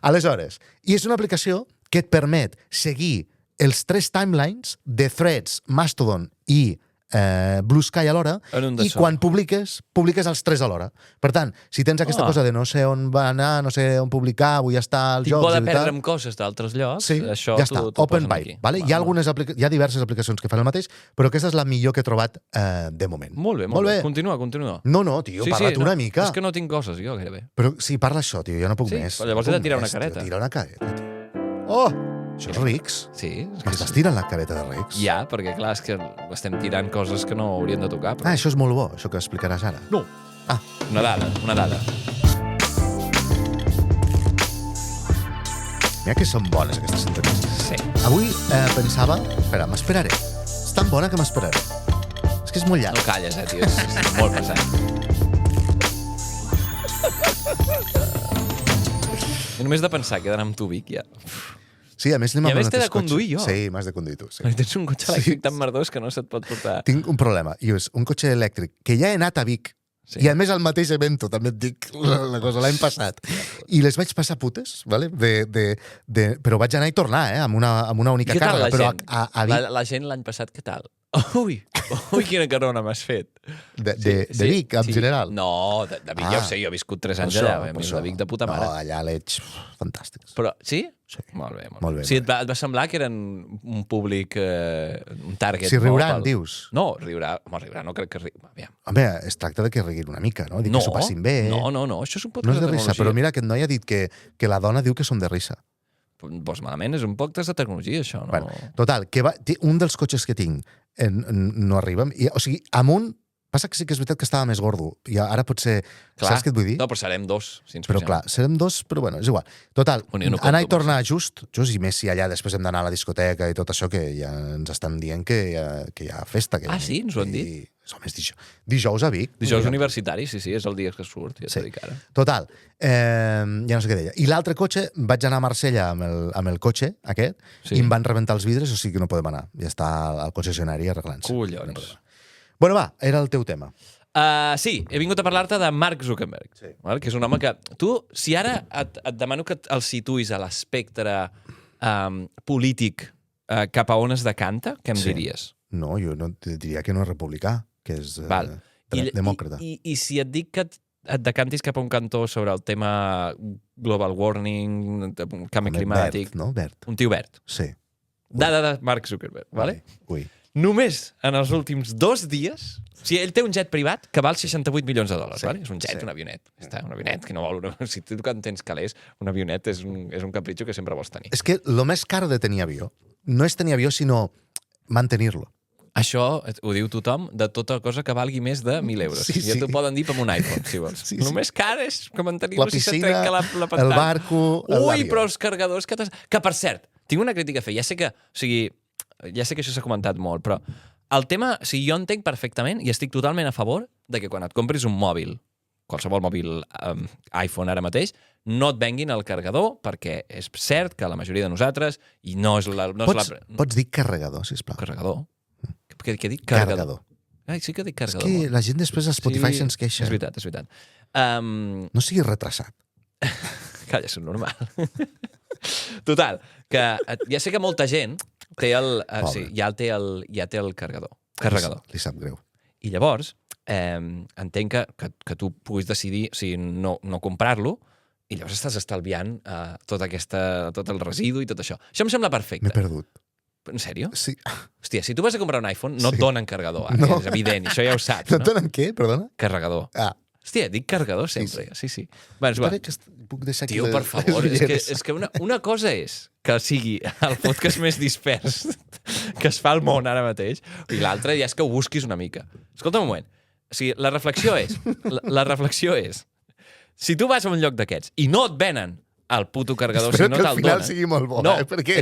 Aleshores, i és una aplicació que et permet seguir els 3 timelines de Threads, Mastodon i Blue Sky alhora, i quan publiques els 3 alhora. Per tant, si tens aquesta cosa de no sé on va anar, no sé on publicar, vull estar als jocs... Tipo de perdre'm coses d'altres llocs, això ja està, Open Vive. Hi ha diverses aplicacions que fan el mateix, però aquesta és la millor que he trobat de moment. Molt bé. Continua. No, tio, parla't una mica. És que no tinc coses, jo, gairebé. Però si parla això, tio, jo no puc més. Però llavors he de tirar una careta. Tira una careta, tio. Oh! Això és Rix. Sí. Que estàs tirant la careta de Rix. Ja, perquè clar, és que estem tirant coses que no haurien de tocar. Però... això és molt bo, això que explicaràs ara. No. Una dada. Mira que són bones, aquestes entrevistes. Sí. Avui pensava... Espera, m'esperaré. És tan bona que m'esperaré. És que és molt llarg. No calles, tio. És molt pesat. I només de pensar que he d'anar amb tu, Vic, ja... Sí, a més I a més t'he de conduir jo. Sí, m'has de conduir tu. Sí. Tens un cotxe elèctric tan merdós que no se't pot portar... Tinc un problema, i és un cotxe elèctric que ja he anat a Vic, i a més al mateix evento, també et dic la cosa, l'any passat. I les vaig passar putes, ¿vale? Però vaig anar i tornar, amb una única càrrega. Què tal la gent? La gent l'any passat, què tal? Ui, quina carona m'has fet. De Vic, en general? No, de Vic ja ho sé, jo he viscut 3 anys allà, de Vic de puta mare. No, allà l'Edge, fantàstics. Però, sí? Sí. Molt bé. Sí, et va semblar que eren un públic, un target... Si riuran, dius? No, riurà no crec que riurà. Home, es tracta de que riguin una mica, no? Que s'ho passin bé. No, això és un podcast de risa, però mira, aquest noi ha dit que la dona diu que són de risa. Doncs malament, és un podcast de tecnologia, això. No? Bueno, total, un dels cotxes que tinc no arriba. O sigui, amunt, passa que sí que és veritat que estava més gordo. I ara potser... Clar, saps què et vull dir? No, però serem 2, si ens però clar, serem 2, però bueno, és igual. Total, anar i tornar just, i més si allà després hem d'anar a la discoteca i tot això, que ja ens estan dient que hi ha festa. Sí? Ens ho han dit? Home, és dijous a Vic. Dijous universitari, sí, és el dia que surt, ja t'ho dic ara. Total, ja no sé què deia. I l'altre cotxe, vaig anar a Marsella amb el cotxe aquest, i em van rebentar els vidres, o sigui que no podem anar. Ja està el concessionari arreglant-se. Collons. Bueno, va, era el teu tema. Sí, he vingut a parlar-te de Mark Zuckerberg, que és un home que... Tu, si ara et demano que el situïs a l'espectre polític cap a on es decanta, què em diries? No, jo no diria que no és republicà, que és demòcrata. I si et dic que et decantis cap a un cantó sobre el tema global warming, canvi climàtic... Verd, no? Verd. Un tio verd. Sí. Dada de Mark Zuckerberg, vale? Ui. Només en els últims 2 dies... O sigui, ell té un jet privat que val $68 milions, vale? És un jet, un avionet. Un avionet que no vol... Si tu quan tens calés, un avionet és un capritxo que sempre vols tenir. És que el més car de tenir avió no és tenir avió, sinó mantenir-lo. Això ho diu tothom de tota cosa que valgui més de 1.000 euros. Sí. Ja t'ho poden dir amb un iPhone, si vols. Sí. Només car és que mantenir-lo si se't trenca la pantalla. El barco, l'avió. Ui, però els carregadors que per cert, tinc una crítica a fer. Ja sé que això s'ha comentat molt, però el tema, o sigui, jo entenc perfectament i estic totalment a favor de que quan et compris un mòbil, qualsevol mòbil iPhone ara mateix, no et venguin el carregador, perquè és cert que la majoria de nosaltres, i no és la... Pots dir carregador, sisplau. Carregador? Què dic? Carregador. Ai, sí que dic carregador. És que la gent després a Spotify se'ns queixa. És veritat. No siguis retrasat. Calla, és normal. Total, que ja sé que molta gent té ja té el carregador. Li sap greu. I llavors, entenc que tu puguis decidir no comprar-lo, i llavors estàs estalviant tot el residu i tot això. Això em sembla perfecte. M'he perdut. En sèrio? Sí. Hòstia, si tu vas a comprar un iPhone, no et donen carregador. No. És evident, això ja ho saps. No et donen què, perdona? Carregador. Hòstia, dic carregador sempre. Sí. Bueno, puc deixar aquí tio, per favor, és que una cosa és que sigui el podcast més dispers que es fa al món ara mateix, i l'altra ja és que ho busquis una mica. Escolta un moment. O sigui, la reflexió és si tu vas a un lloc d'aquests i no et venen el puto carregador, si no te'l donen... Espero que al final sigui molt bo, perquè...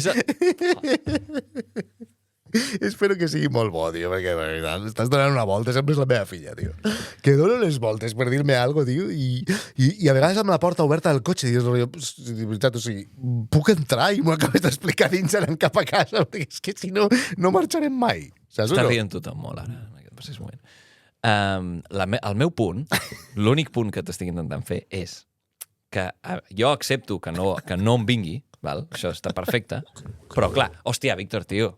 Espero que sigui molt bo, tio, perquè estàs donant una volta, sempre és la meva filla, tio. Que dono les voltes per dir-me alguna cosa, tio, i a vegades amb la porta oberta del cotxe, dius, de veritat, o sigui, puc entrar i m'ho acabes d'explicar dins anant cap a casa, perquè és que si no, no marxarem mai. Saps? Està rient tothom molt ara, en aquest precís moment. El meu punt, l'únic punt que t'estic intentant fer és que jo accepto que no em vingui, val? Això està perfecte, però clar, hòstia, Víctor, tio,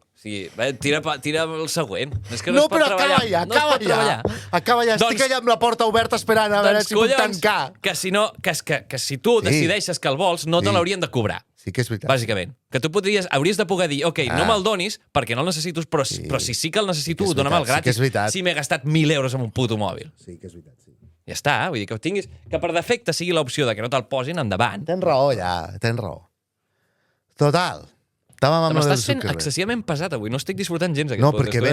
tira el següent. És que no però acaba ja. Estic allà amb la porta oberta esperant a veure si puc tancar. Que si tu decideixes que el vols, no te l'haurien de cobrar. Sí que és veritat. Bàsicament. Que tu hauries de poder dir, ok, no me'l donis perquè no el necessito, però si sí que el necessito, dona'm el gratis. Si m'he gastat 1.000 euros en un puto mòbil. Sí que és veritat, sí. Ja està, vull dir que tinguis... Que per defecte sigui l'opció de que no te'l posin endavant. Tens raó, ja, tens raó. Total. M'estàs fent excessivament pesat avui, no estic disfrutant gens aquest podcast. No, perquè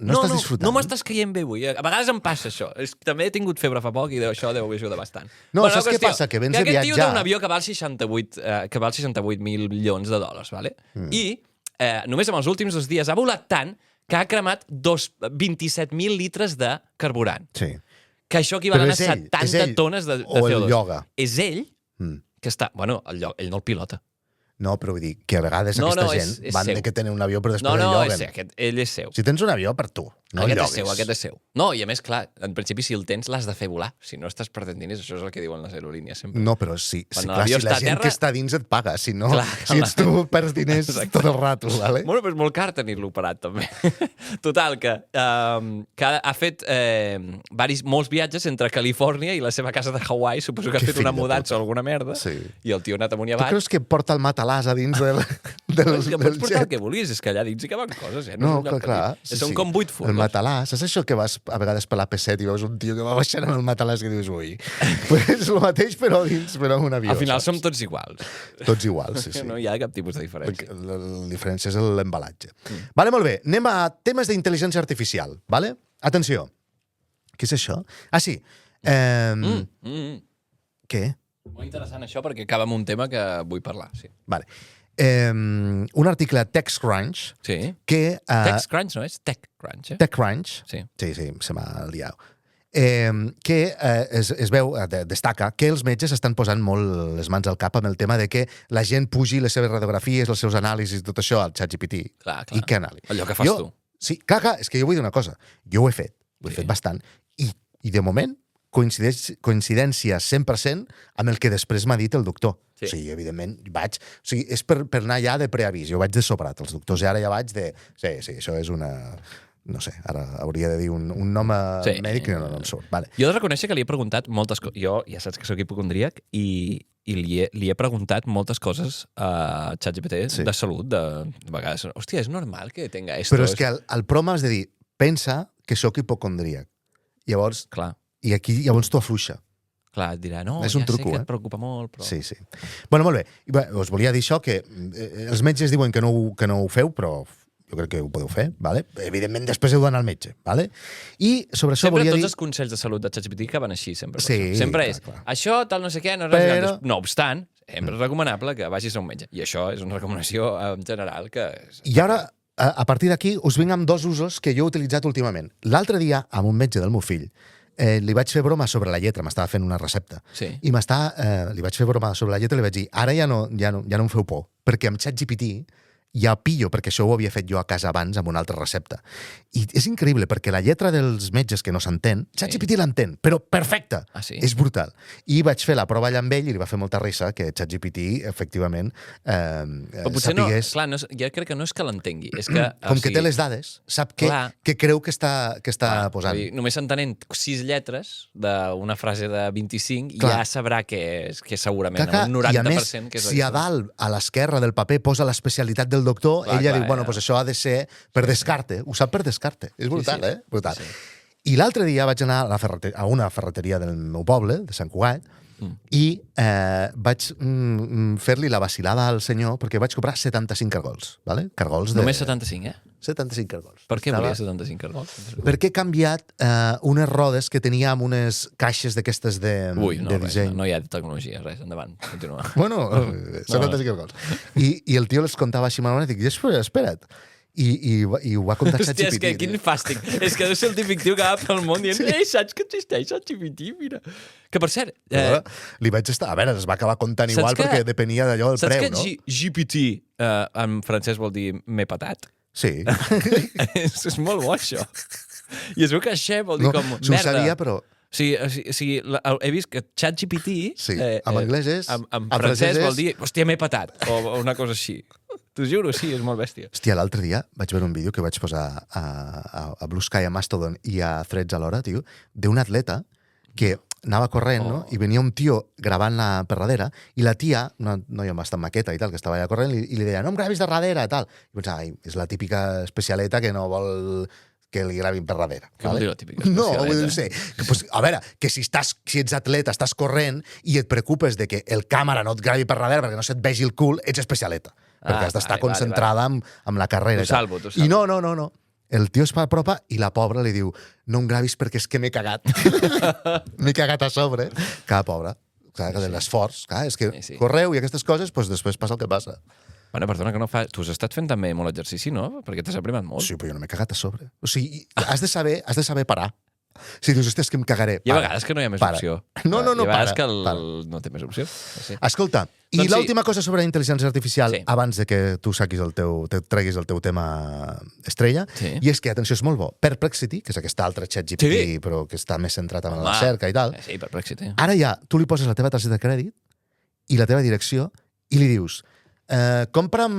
no estàs disfrutant. No m'estàs caient bé avui. A vegades em passa això. També he tingut febre fa poc i això deu haver ajudat bastant. No, saps què passa? Que vens de viatjar... Aquest tio té un avió que val 68.000 milions de dòlars, ¿vale? I només en els últims 2 dies ha volat tant que ha cremat 27.000 litres de carburant. Sí. Que això equival a 70 tones de CO2. O el ioga. És ell que està... Bueno, ell no el pilota. No, però vull dir que a vegades aquesta gent van de que tenen un avió però després el lloguen. Ell és seu. Si tens un avió, per tu, no el llogues. Aquest és seu. No, i a més, clar, en principi, si el tens, l'has de fer volar. Si no estàs perdent diners, això és el que diuen les aerolínies sempre. No, però si la gent que està dins et paga, si no, si ets tu, perds diners tot el rato, vale? Bueno, però és molt car tenir-lo operat, també. Total, que ha fet molts viatges entre Califòrnia i la seva casa de Hawaii. Suposo que ha fet una mudança o alguna merda. I el tio ha anat amunt i avall. Tu creus que porta el matalàs a dins del que pots portar el que vulguis, és que allà dins hi caben coses, No, clar. Són com 8 furgos. El matalàs, és això que vas a vegades per la P7 i veus un tio que va baixant amb el matalàs i dius, ui, pues és el mateix però dins, però un avió. Al final som tots iguals. Tots iguals, sí. No hi ha cap tipus de diferència. La diferència és l'embalatge. Vale, molt bé, anem a temes d'intel·ligència artificial, vale? Atenció. Què és això? Ah, sí. Què? Molt interessant això perquè acaba amb un tema que vull parlar, sí. Vale. Un article a TechCrunch que... TechCrunch no és TechCrunch, eh? TechCrunch. Sí, se m'ha liat. Que es veu, destaca, que els metges estan posant molt les mans al cap amb el tema de que la gent pugi les seves radiografies, els seus anàlisis, tot això al ChatGPT. Clar. I què anàlisis? Allò que fas tu. Sí, clar, és que jo vull dir una cosa. Jo ho he fet. Ho he fet bastant. I de moment, coincidència 100% amb el que després m'ha dit el doctor. Sí. O sigui, evidentment, vaig... O sigui, és per anar ja de preavís. Jo vaig de sobrat, els doctors, i ara ja vaig de... Sí, això és una... No sé, ara hauria de dir un nom mèdic que no em surt. Vale. Jo he de reconèixer que li he preguntat moltes coses. Jo ja saps que soc hipocondríac i li he preguntat moltes coses a ChatGPT de salut. De vegades, hòstia, és normal que tenga esto. Però és que el pro m'has de dir, pensa que sóc hipocondríac. Llavors, clar. I aquí llavors t'ho afluixa. Clar, et dirà, no, és ja truco, sé que et preocupa molt, però... Sí. Bueno, molt bé. Us volia dir això, que els metges diuen que no ho feu, però jo crec que ho podeu fer, ¿vale? Evidentment, després heu d'anar al metge, ¿vale? I sobre això volia dir... Sempre tots els consells de salut de ChatGPT que van així, sempre. Sí, sempre és, clar. això, tal, no sé què, no és res. No obstant, sempre és recomanable que vagis a un metge. I això és una recomanació en general que... I ara, a partir d'aquí, us vinc amb dos usos que jo he utilitzat últimament. L'altre dia, amb un metge del meu fill, li vaig fer broma sobre la lletra, m'estava fent una recepta. Sí. I li vaig fer broma sobre la lletra i li vaig dir, ara ja no em feu por, perquè amb ChatGPT ja pillo, perquè això ho havia fet jo a casa abans amb una altra recepta. I és increïble, perquè la lletra dels metges que no s'entén, ChatGPT l'entén, però perfecte. Ah, sí? És brutal. I vaig fer la prova allà amb ell i li va fer molta risa que ChatGPT, efectivament, sapigués... Clar, jo crec que no és que l'entengui, és que... Com que té les dades, sap què creu que està posant. Només entenent 6 lletres d'una frase de 25, ja sabrà que segurament un 90% I a més, si a dalt, a l'esquerra del paper, posa l'especialitat del doctor, ella diu, bueno, pues això ha de ser per descarte. Ho sap per descarte. És brutal, Brutal. Sí. I l'altre dia vaig anar a una ferreteria del meu poble, de Sant Cugat, i vaig fer-li la vacilada al senyor perquè vaig comprar 75 cargols. ¿Vale? Cargols Només 75, 75 cargols. Per què volia 75 cargols? Perquè he canviat unes rodes que tenia amb unes caixes d'aquestes de disseny. No hi ha tecnologia, res, endavant, continua. Bueno, 75 cargols. I el tio les contava així malament i dic, espera't. I ho va comptar ChatGPT. Hòstia, és que quin fàstic. És que deu ser el típic tio que va pel món dient saps que existeix ChatGPT, mira. Que, per cert... li vaig estar... A veure, es va acabar comptant igual perquè depenia d'allò del preu, no? Saps que GPT en francès vol dir m'he patat? Sí. És molt bo, això. I es veu que xe vol dir com merda. S'ho sabia, però... Sí, he vist que ChatGPT... Sí, en anglès és... En francès vol dir, hòstia, m'he patat, o una cosa així. T'ho juro, sí, és molt bèstia. Hòstia, l'altre dia vaig veure un vídeo que vaig posar a Blue Sky, a Mastodon i a Threads alhora, tio, d'un atleta que anava corrent, no? I venia un tio gravant-la per darrere i la tia, una noia bastant maqueta i tal, que estava allà corrent, i li deia, no em gravis de darrere, tal. I pensava, és la típica especialeta que no vol que li gravin per darrere. Què vol dir la típica especialeta? No, vull dir, que, pues, a veure, que si ets atleta, estàs corrent i et preocupes de que el càmera no et gravi per darrere perquè no se't vegi el cul, ets especialeta. Perquè has d'estar concentrada amb la carrera. T'ho salvo. I no. El tio es apropa i la pobra li diu, no em gravis perquè és que m'he cagat. M'he cagat a sobre. Que pobra. Clar, de l'esforç. És que correu i aquestes coses, doncs després passa el que passa. Bueno, perdona que no fa... Tu has estat fent també molt exercici, no? Perquè t'has aprimat molt. Sí, però jo no m'he cagat a sobre. O sigui, has de saber parar. Si dius, hòstia, és que em cagaré. Hi ha vegades que no hi ha més opció. No, hi ha vegades que no té més opció. Sí. Escolta, i l'última cosa sobre intel·ligència artificial, abans de que tu treguis el teu tema estrella, i és que, atenció, és molt bo. Perplexity, que és aquest altre ChatGPT, però que està més centrat en la cerca i tal. Sí, Perplexity. Ara ja, tu li poses la teva targeta de crèdit i la teva direcció i li dius, compra'm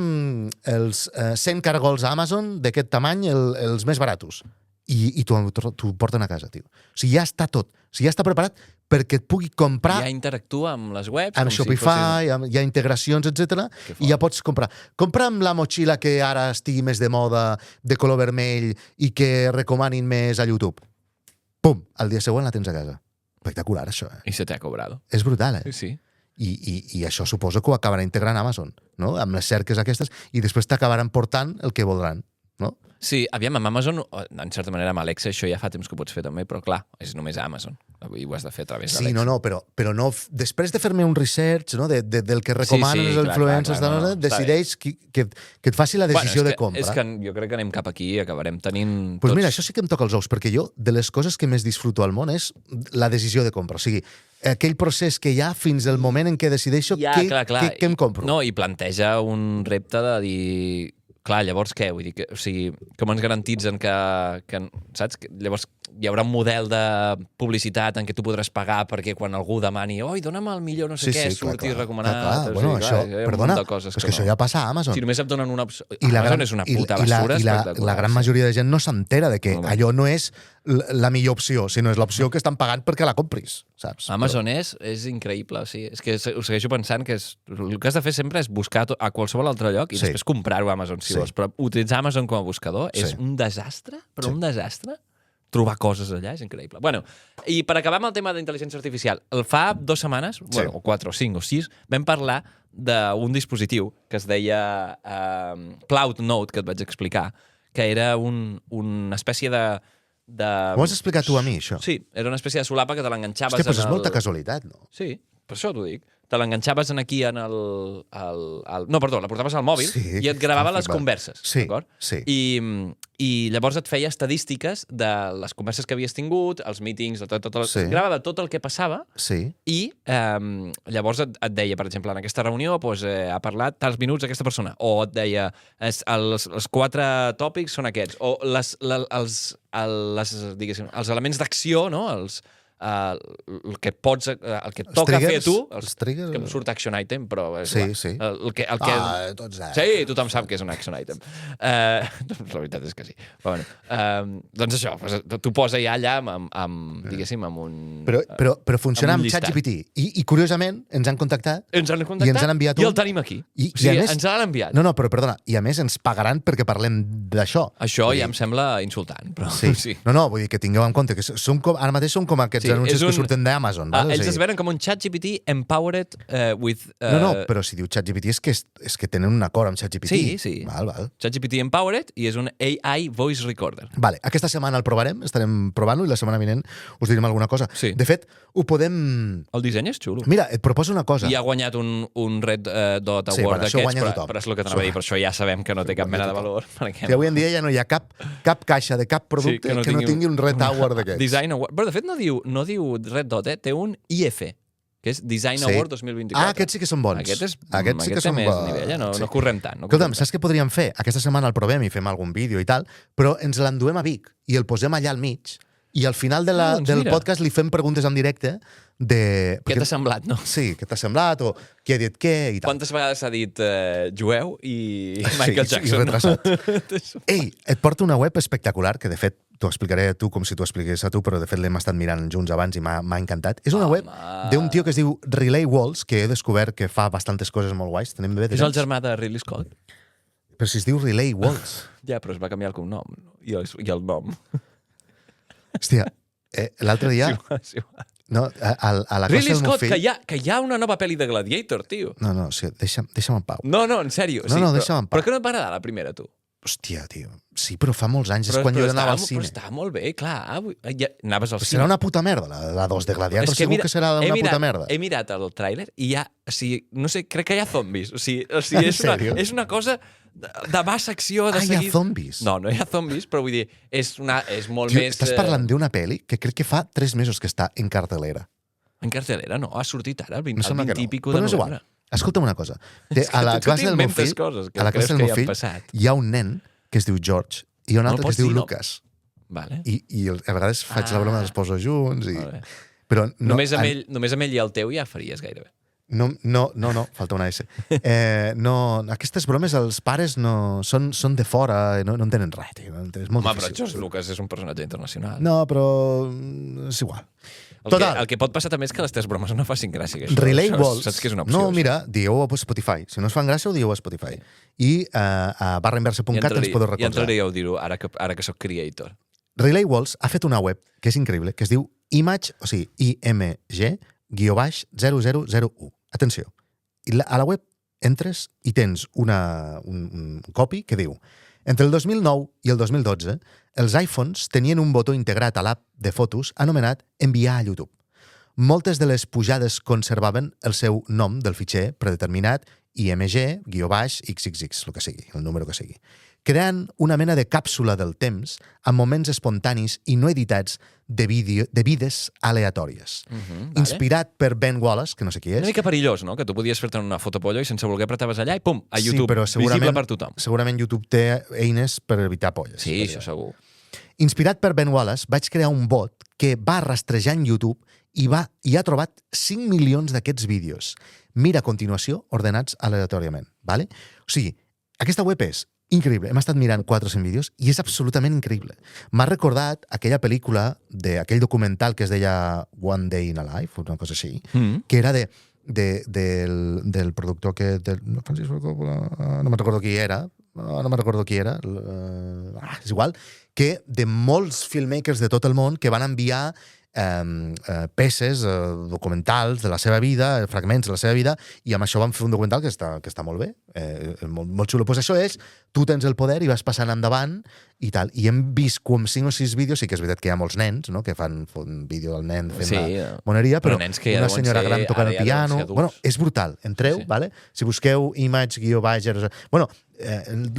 els 100 cargols a Amazon d'aquest tamany, els més baratos. I t'ho porten a casa, tio. O sigui, ja està tot. O sigui, ja està preparat perquè et pugui comprar... Ja interactua amb les webs. Amb Shopify, hi ha integracions, etc. I ja pots comprar. Compra'm la motxilla que ara estigui més de moda, de color vermell, i que recomanin més a YouTube. Pum! El dia següent la tens a casa. Espectacular, això. I se t'ha cobrado. És brutal, Sí. I això suposo que ho acabarà integrant Amazon, no? Amb les cerques aquestes, i després t'acabaran portant el que voldran, no? Sí, aviam, amb Amazon, en certa manera amb Alexa això ja fa temps que ho pots fer també, però clar, és només a Amazon. Avui ho has de fer a través d'Alexa. Sí, però no, després de fer-me un research, no, del que recomanen els influencers, decideix que et faci la decisió de compra. És que jo crec que anem cap aquí i acabarem tenint tots... Doncs mira, això sí que em toca els ous, perquè jo, de les coses que més disfruto al món és la decisió de compra. O sigui, aquell procés que hi ha fins al moment en què decideixo què em compro. No, i planteja un repte de dir... Clar, llavors què? Vull dir, o sigui, com ens garantitzen que saps? Llavors, hi haurà un model de publicitat en què tu podràs pagar perquè quan algú demani dona'm el millor no sé què, surti recomanat. Perdona, és que això ja passa a Amazon. Si només et donen una opció... Amazon és una puta basura espectacular. I la gran majoria de gent no s'entera de que allò no és la millor opció, sinó és l'opció que estan pagant perquè la compris, saps? Amazon és increïble, o sigui, és que ho segueixo pensant que el que has de fer sempre és buscar a qualsevol altre lloc i després comprar-ho a Amazon si vols, però utilitzar Amazon com a buscador és un desastre, però un desastre. Trobar coses allà és increïble. Bueno, i per acabar amb el tema d'intel·ligència artificial, fa 2 setmanes, o 4 o 5 o 6, vam parlar d'un dispositiu que es deia Cloud Note, que et vaig explicar, que era una espècie de... Ho has explicat tu a mi, això? Sí, era una espècie de solapa que te l'enganxaves... Hòstia, però és molta casualitat, no? Sí, per això t'ho dic. Te l'enganxaves aquí en el... No, perdó, la portaves al mòbil i et gravava les converses, d'acord? Sí. I llavors et feia estadístiques de les converses que havies tingut, els meetings, gravava tot el que passava i llavors et deia, per exemple, en aquesta reunió ha parlat tants minuts aquesta persona, o et deia els 4 tòpics són aquests, o els elements d'acció, no?, el que et toca fer a tu, que em surt action item, però és tots sí, tothom sap que és un action item. La veritat és que sí. Doncs això, tu posa ja allà diguéssim, amb un... Però funciona amb ChatGPT. I curiosament ens han contactat i ens han enviat i el tenim aquí. O sigui, ens l'han enviat. No, però perdona, i a més ens pagaran perquè parlem d'això. Això ja em sembla insultant, però sí. No, vull dir que tingueu en compte que ara mateix són com aquests anuncis que surten d'Amazon. Ells es venen com un ChatGPT empowered with... No, però si diu ChatGPT és que tenen un acord amb ChatGPT. Sí. Val. ChatGPT empowered i és un AI voice recorder. Vale, aquesta setmana el provarem, estarem provant-ho i la setmana vinent us direm alguna cosa. Sí. De fet, ho podem... El disseny és xulo. Mira, et proposo una cosa. I ha guanyat un Red Dot Award d'aquests, però és el que t'anava a dir, per això ja sabem que no té cap mena de valor. Que avui en dia ja no hi ha cap caixa de cap producte que no tingui un Red Award d'aquests. Design Award. Però de fet no diu Red Dot, té un IF, que és Design Award 2024. Aquests sí que són bons. Aquest sí que són bons. Nivell, no correm tant. Escolta'm, saps què podríem fer? Aquesta setmana el provem i fem algun vídeo i tal, però ens l'enduem a Vic i el posem allà al mig i al final del podcast li fem preguntes en directe de... Què t'ha semblat, no? Sí, què t'ha semblat o qui ha dit què i tal. Quantes vegades s'ha dit jueu i Michael Jackson? I retrasat. Ei, et porto una web espectacular que de fet t'ho explicaré a tu com si t'ho expliqués a tu, però de fet l'hem estat mirant junts abans i m'ha encantat. És una web d'un tio que es diu Relay Walls, que he descobert que fa bastantes coses molt guais. És el germà de Ridley Scott? Però si es diu Relay Walls. Ja, però es va canviar el cognom i el nom. Hòstia, l'altre dia... Sí. No, a la Ridley Scott, que hi ha una nova pel·li de Gladiator, tio. No, sí, deixa'm en pau. No, en sèrio. No, deixa'm en pau. Però que no et va agradar la primera, tu? Hòstia, tio. Sí, però fa molts anys, és quan jo anava al cine. Però està molt bé, clar. Anaves al cine. Serà una puta merda, la 2 de Gladiator. Segur que serà una puta merda. He mirat el tràiler i hi ha... O sigui, no sé, crec que hi ha zombis. O sigui és una cosa de massa acció de seguir... Hi ha zombis? No hi ha zombis, però vull dir, és molt tio, més... Estàs parlant d'una pel·li que crec que fa 3 mesos que està en cartelera. En cartelera, no. Ha sortit ara, el 20 i pico de novembre. Però no és igual. Escolta'm una cosa. A la classe del meu fill hi ha un nen que es diu George i un altre que es diu Lucas. Vale. I a vegades faig la broma dels poso junts. Però només amb ell i el teu ja faries gairebé. No, falta una S. Aquestes bromes els pares són de fora, no en tenen res. Home, però George Lucas és un personatge internacional. No, però és igual. El que pot passar també és que les teves bromes no facin gràcia. Relay Walls. Saps que és una opció? No, mira, dieu a Spotify. Si no us fan gràcia, ho dieu a Spotify. I a barrainversa.cat ens podeu recordar. Ja entraríeu a dir-ho, ara que soc creator. Relay Walls ha fet una web que és increïble, que es diu Image, o sigui, IMG-0001. Atenció. A la web entres i tens un copy que diu: entre el 2009 i el 2012, els iPhones tenien un botó integrat a l'app de fotos anomenat Enviar a YouTube. Moltes de les pujades conservaven el seu nom del fitxer predeterminat IMG-XXX, el que sigui, el número que sigui, creant una mena de càpsula del temps amb moments espontanis i no editats de vides aleatòries. Inspirat per Ben Wallace, que no sé qui és. Una mica perillós, no? Que tu podies fer-te una fotopollo i sense voler apretaves allà i pum, a YouTube, visible per tothom. Segurament YouTube té eines per evitar polles. Sí, això segur. Inspirat per Ben Wallace, vaig crear un bot que va rastrejant YouTube i ha trobat 5 milions d'aquests vídeos. Mira a continuació, ordenats aleatòriament. Vale? O sigui, aquesta web és increïble. Hem estat mirant 4 o 5 vídeos i és absolutament increïble. M'ha recordat aquella pel·lícula, aquell documental que es deia One Day in a Life, una cosa així, que era del productor Francis Ford Coppola, no me'n recordo qui era, és igual, que de molts filmmakers de tot el món que van enviar peces documentals de la seva vida, fragments de la seva vida, i amb això van fer un documental que està molt bé, molt xulo. Pues això és, tu tens el poder i vas passant endavant i tal. I hem vist com 5 o 6 vídeos, sí que és veritat que hi ha molts nens, no?, que fan un vídeo del nen fent la moneria, però una senyora gran tocant el piano. Bueno, és brutal. Entreu, vale? Si busqueu Image-Bager... Bueno,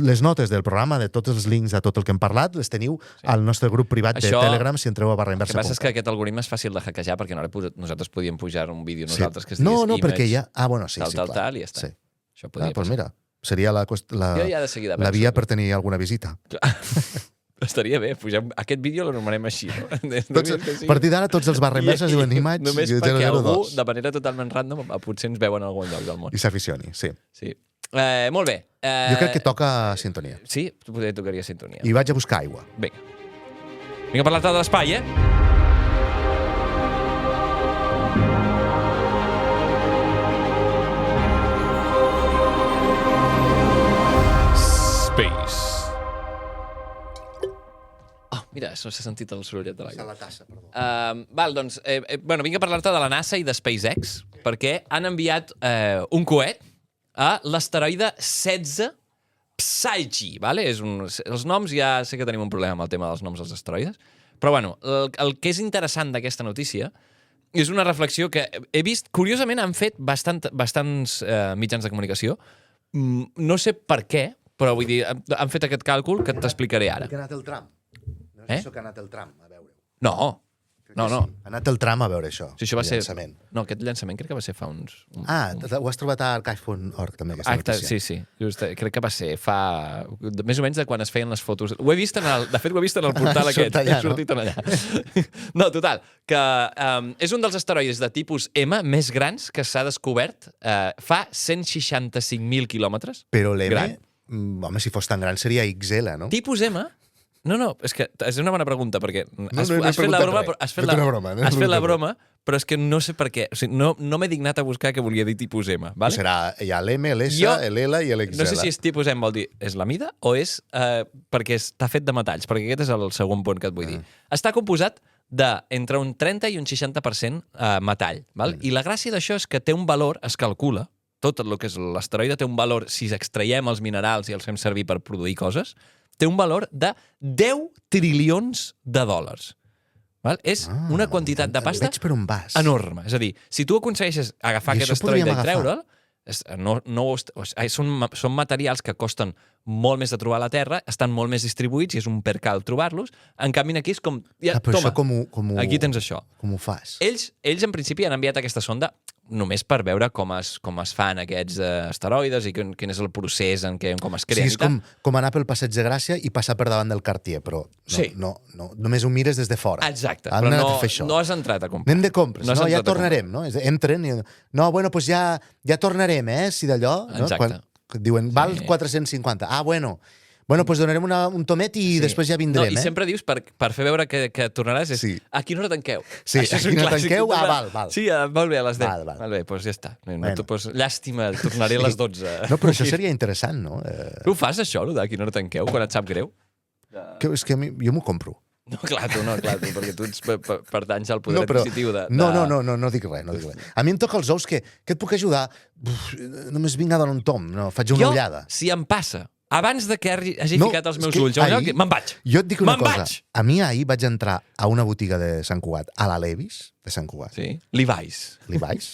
les notes del programa, de tots els links a tot el que hem parlat, les teniu al nostre grup privat de Telegram si entreu a /inversa. El que passa és que aquest algoritme és fàcil de hackejar perquè nosaltres podíem pujar un vídeo nosaltres que es digués No, perquè ja... Ah, bueno, sí, clar. Tal, i ja està. Això podria passar. Doncs mira, seria la via per tenir alguna visita. Estaria bé, aquest vídeo l'anomenem així, no? A partir d'ara tots els /inverses diuen Image 002. Només perquè algú, de manera totalment random, potser ens veuen en algun lloc del món. I s'aficioni, sí. Molt bé. Jo crec que toca sintonia. Sí, potser tocaria sintonia. I vaig a buscar aigua. Vinga. Vinga a parlar-te de l'espai, Space. Mira, s'ha sentit el sorollet de l'aigua. La tassa, perdó. Doncs, vinc a parlar-te de la NASA i de SpaceX, perquè han enviat un coet a l'asteroide 16 Psyche, ¿vale? Els noms, ja sé que tenim un problema amb el tema dels noms dels asteroides, però bueno, el que és interessant d'aquesta notícia és una reflexió que he vist, curiosament han fet bastants mitjans de comunicació, no sé per què, però vull dir, han fet aquest càlcul que t'explicaré ara. Que ha anat el tram. No és això que ha anat el tram a veure. No. Ha anat el tram a veure això. Sí, això va ser... No, aquest llançament crec que va ser fa uns... Ho has trobat a archive.org, també, aquesta notícia. Sí. Just, crec que va ser fa... Més o menys de quan es feien les fotos. Ho he vist de fet, ho he vist en el portal aquest. He sortit allà. No, total, que és un dels asteroides de tipus M més grans que s'ha descobert fa 165.000 quilòmetres. Però l'M, home, si fos tan gran seria XL, no? Tipus M... No, és que és una bona pregunta, perquè has fet la broma, però és que no sé per què. O sigui, no m'he dignat a buscar què volia dir tipus M. Vale? Serà ja l'M, l'S, l'L i l'XL. No sé si és tipus M, vol dir, és la mida, o és perquè està fet de metalls, perquè aquest és el segon punt que et vull dir. Està composat entre un 30 i un 60% metall. Val? I la gràcia d'això és que té un valor, es calcula, tot el que és l'asteroide té un valor, si extraiem els minerals i els fem servir per produir coses, té un valor de 10 trilions de dòlars. Val? És una quantitat de pasta enorme. És a dir, si tu aconsegueixes agafar aquest asteroide i treure'l, són materials que costen molt més de trobar a la Terra, estan molt més distribuïts i és un percal trobar-los. En canvi, aquí és com... Toma, aquí tens això. Com ho fas? Ells, en principi, han enviat aquesta sonda només per veure com es fan aquests asteroides i quin és el procés en com es creen. Sí, és com anar pel Passeig de Gràcia i passar per davant del Cartier, però només ho mires des de fora. Exacte, però no has entrat a comprar. Anem de compres, ja tornarem, no? Entren i... No, bueno, doncs ja tornarem, si d'allò... Exacte. Diuen, val 450. Bueno, doncs donarem un tomet i després ja vindrem. I sempre dius, per fer veure que tornaràs, és a quina hora tanqueu? Sí, a quina hora tanqueu? Val. Sí, molt bé, a les 10. Val bé, doncs ja està. Llàstima, tornaré a les 12. No, però això seria interessant, no? Tu ho fas, això, de quina hora tanqueu, quan et sap greu? És que jo m'ho compro. No, clar, tu, perquè tu ets pertanys al poder adquisitiu de... No dic res. A mi em toca els ous que et puc ajudar. Només vinc a donar un tom, faig una ullada. Si em passa... Abans de que hagi ficat els meus ulls, me'n vaig. Jo et dic una cosa. A mi ahir vaig entrar a una botiga de Sant Cugat, a la Levi's de Sant Cugat. Sí, Levi's.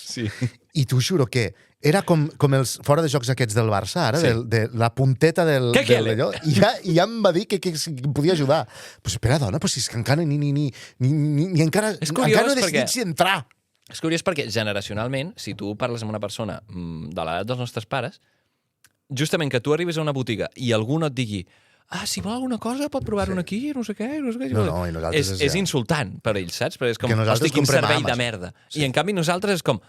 Sí. I t'ho juro que era com els fora de jocs aquests del Barça, ara, de la punteta d'allò, i ja em va dir que em podia ajudar. Però espera, dona, si és que encara ni encara no he decidit si entrar. És curiós perquè generacionalment, si tu parles amb una persona de l'edat dels nostres pares, justament que tu arribes a una botiga i algú no et digui si vol alguna cosa pot provar-ho aquí, no sé què. No, i nosaltres... És insultant per ells, saps? Perquè és com, hosti, quin servei de merda. I en canvi nosaltres és com,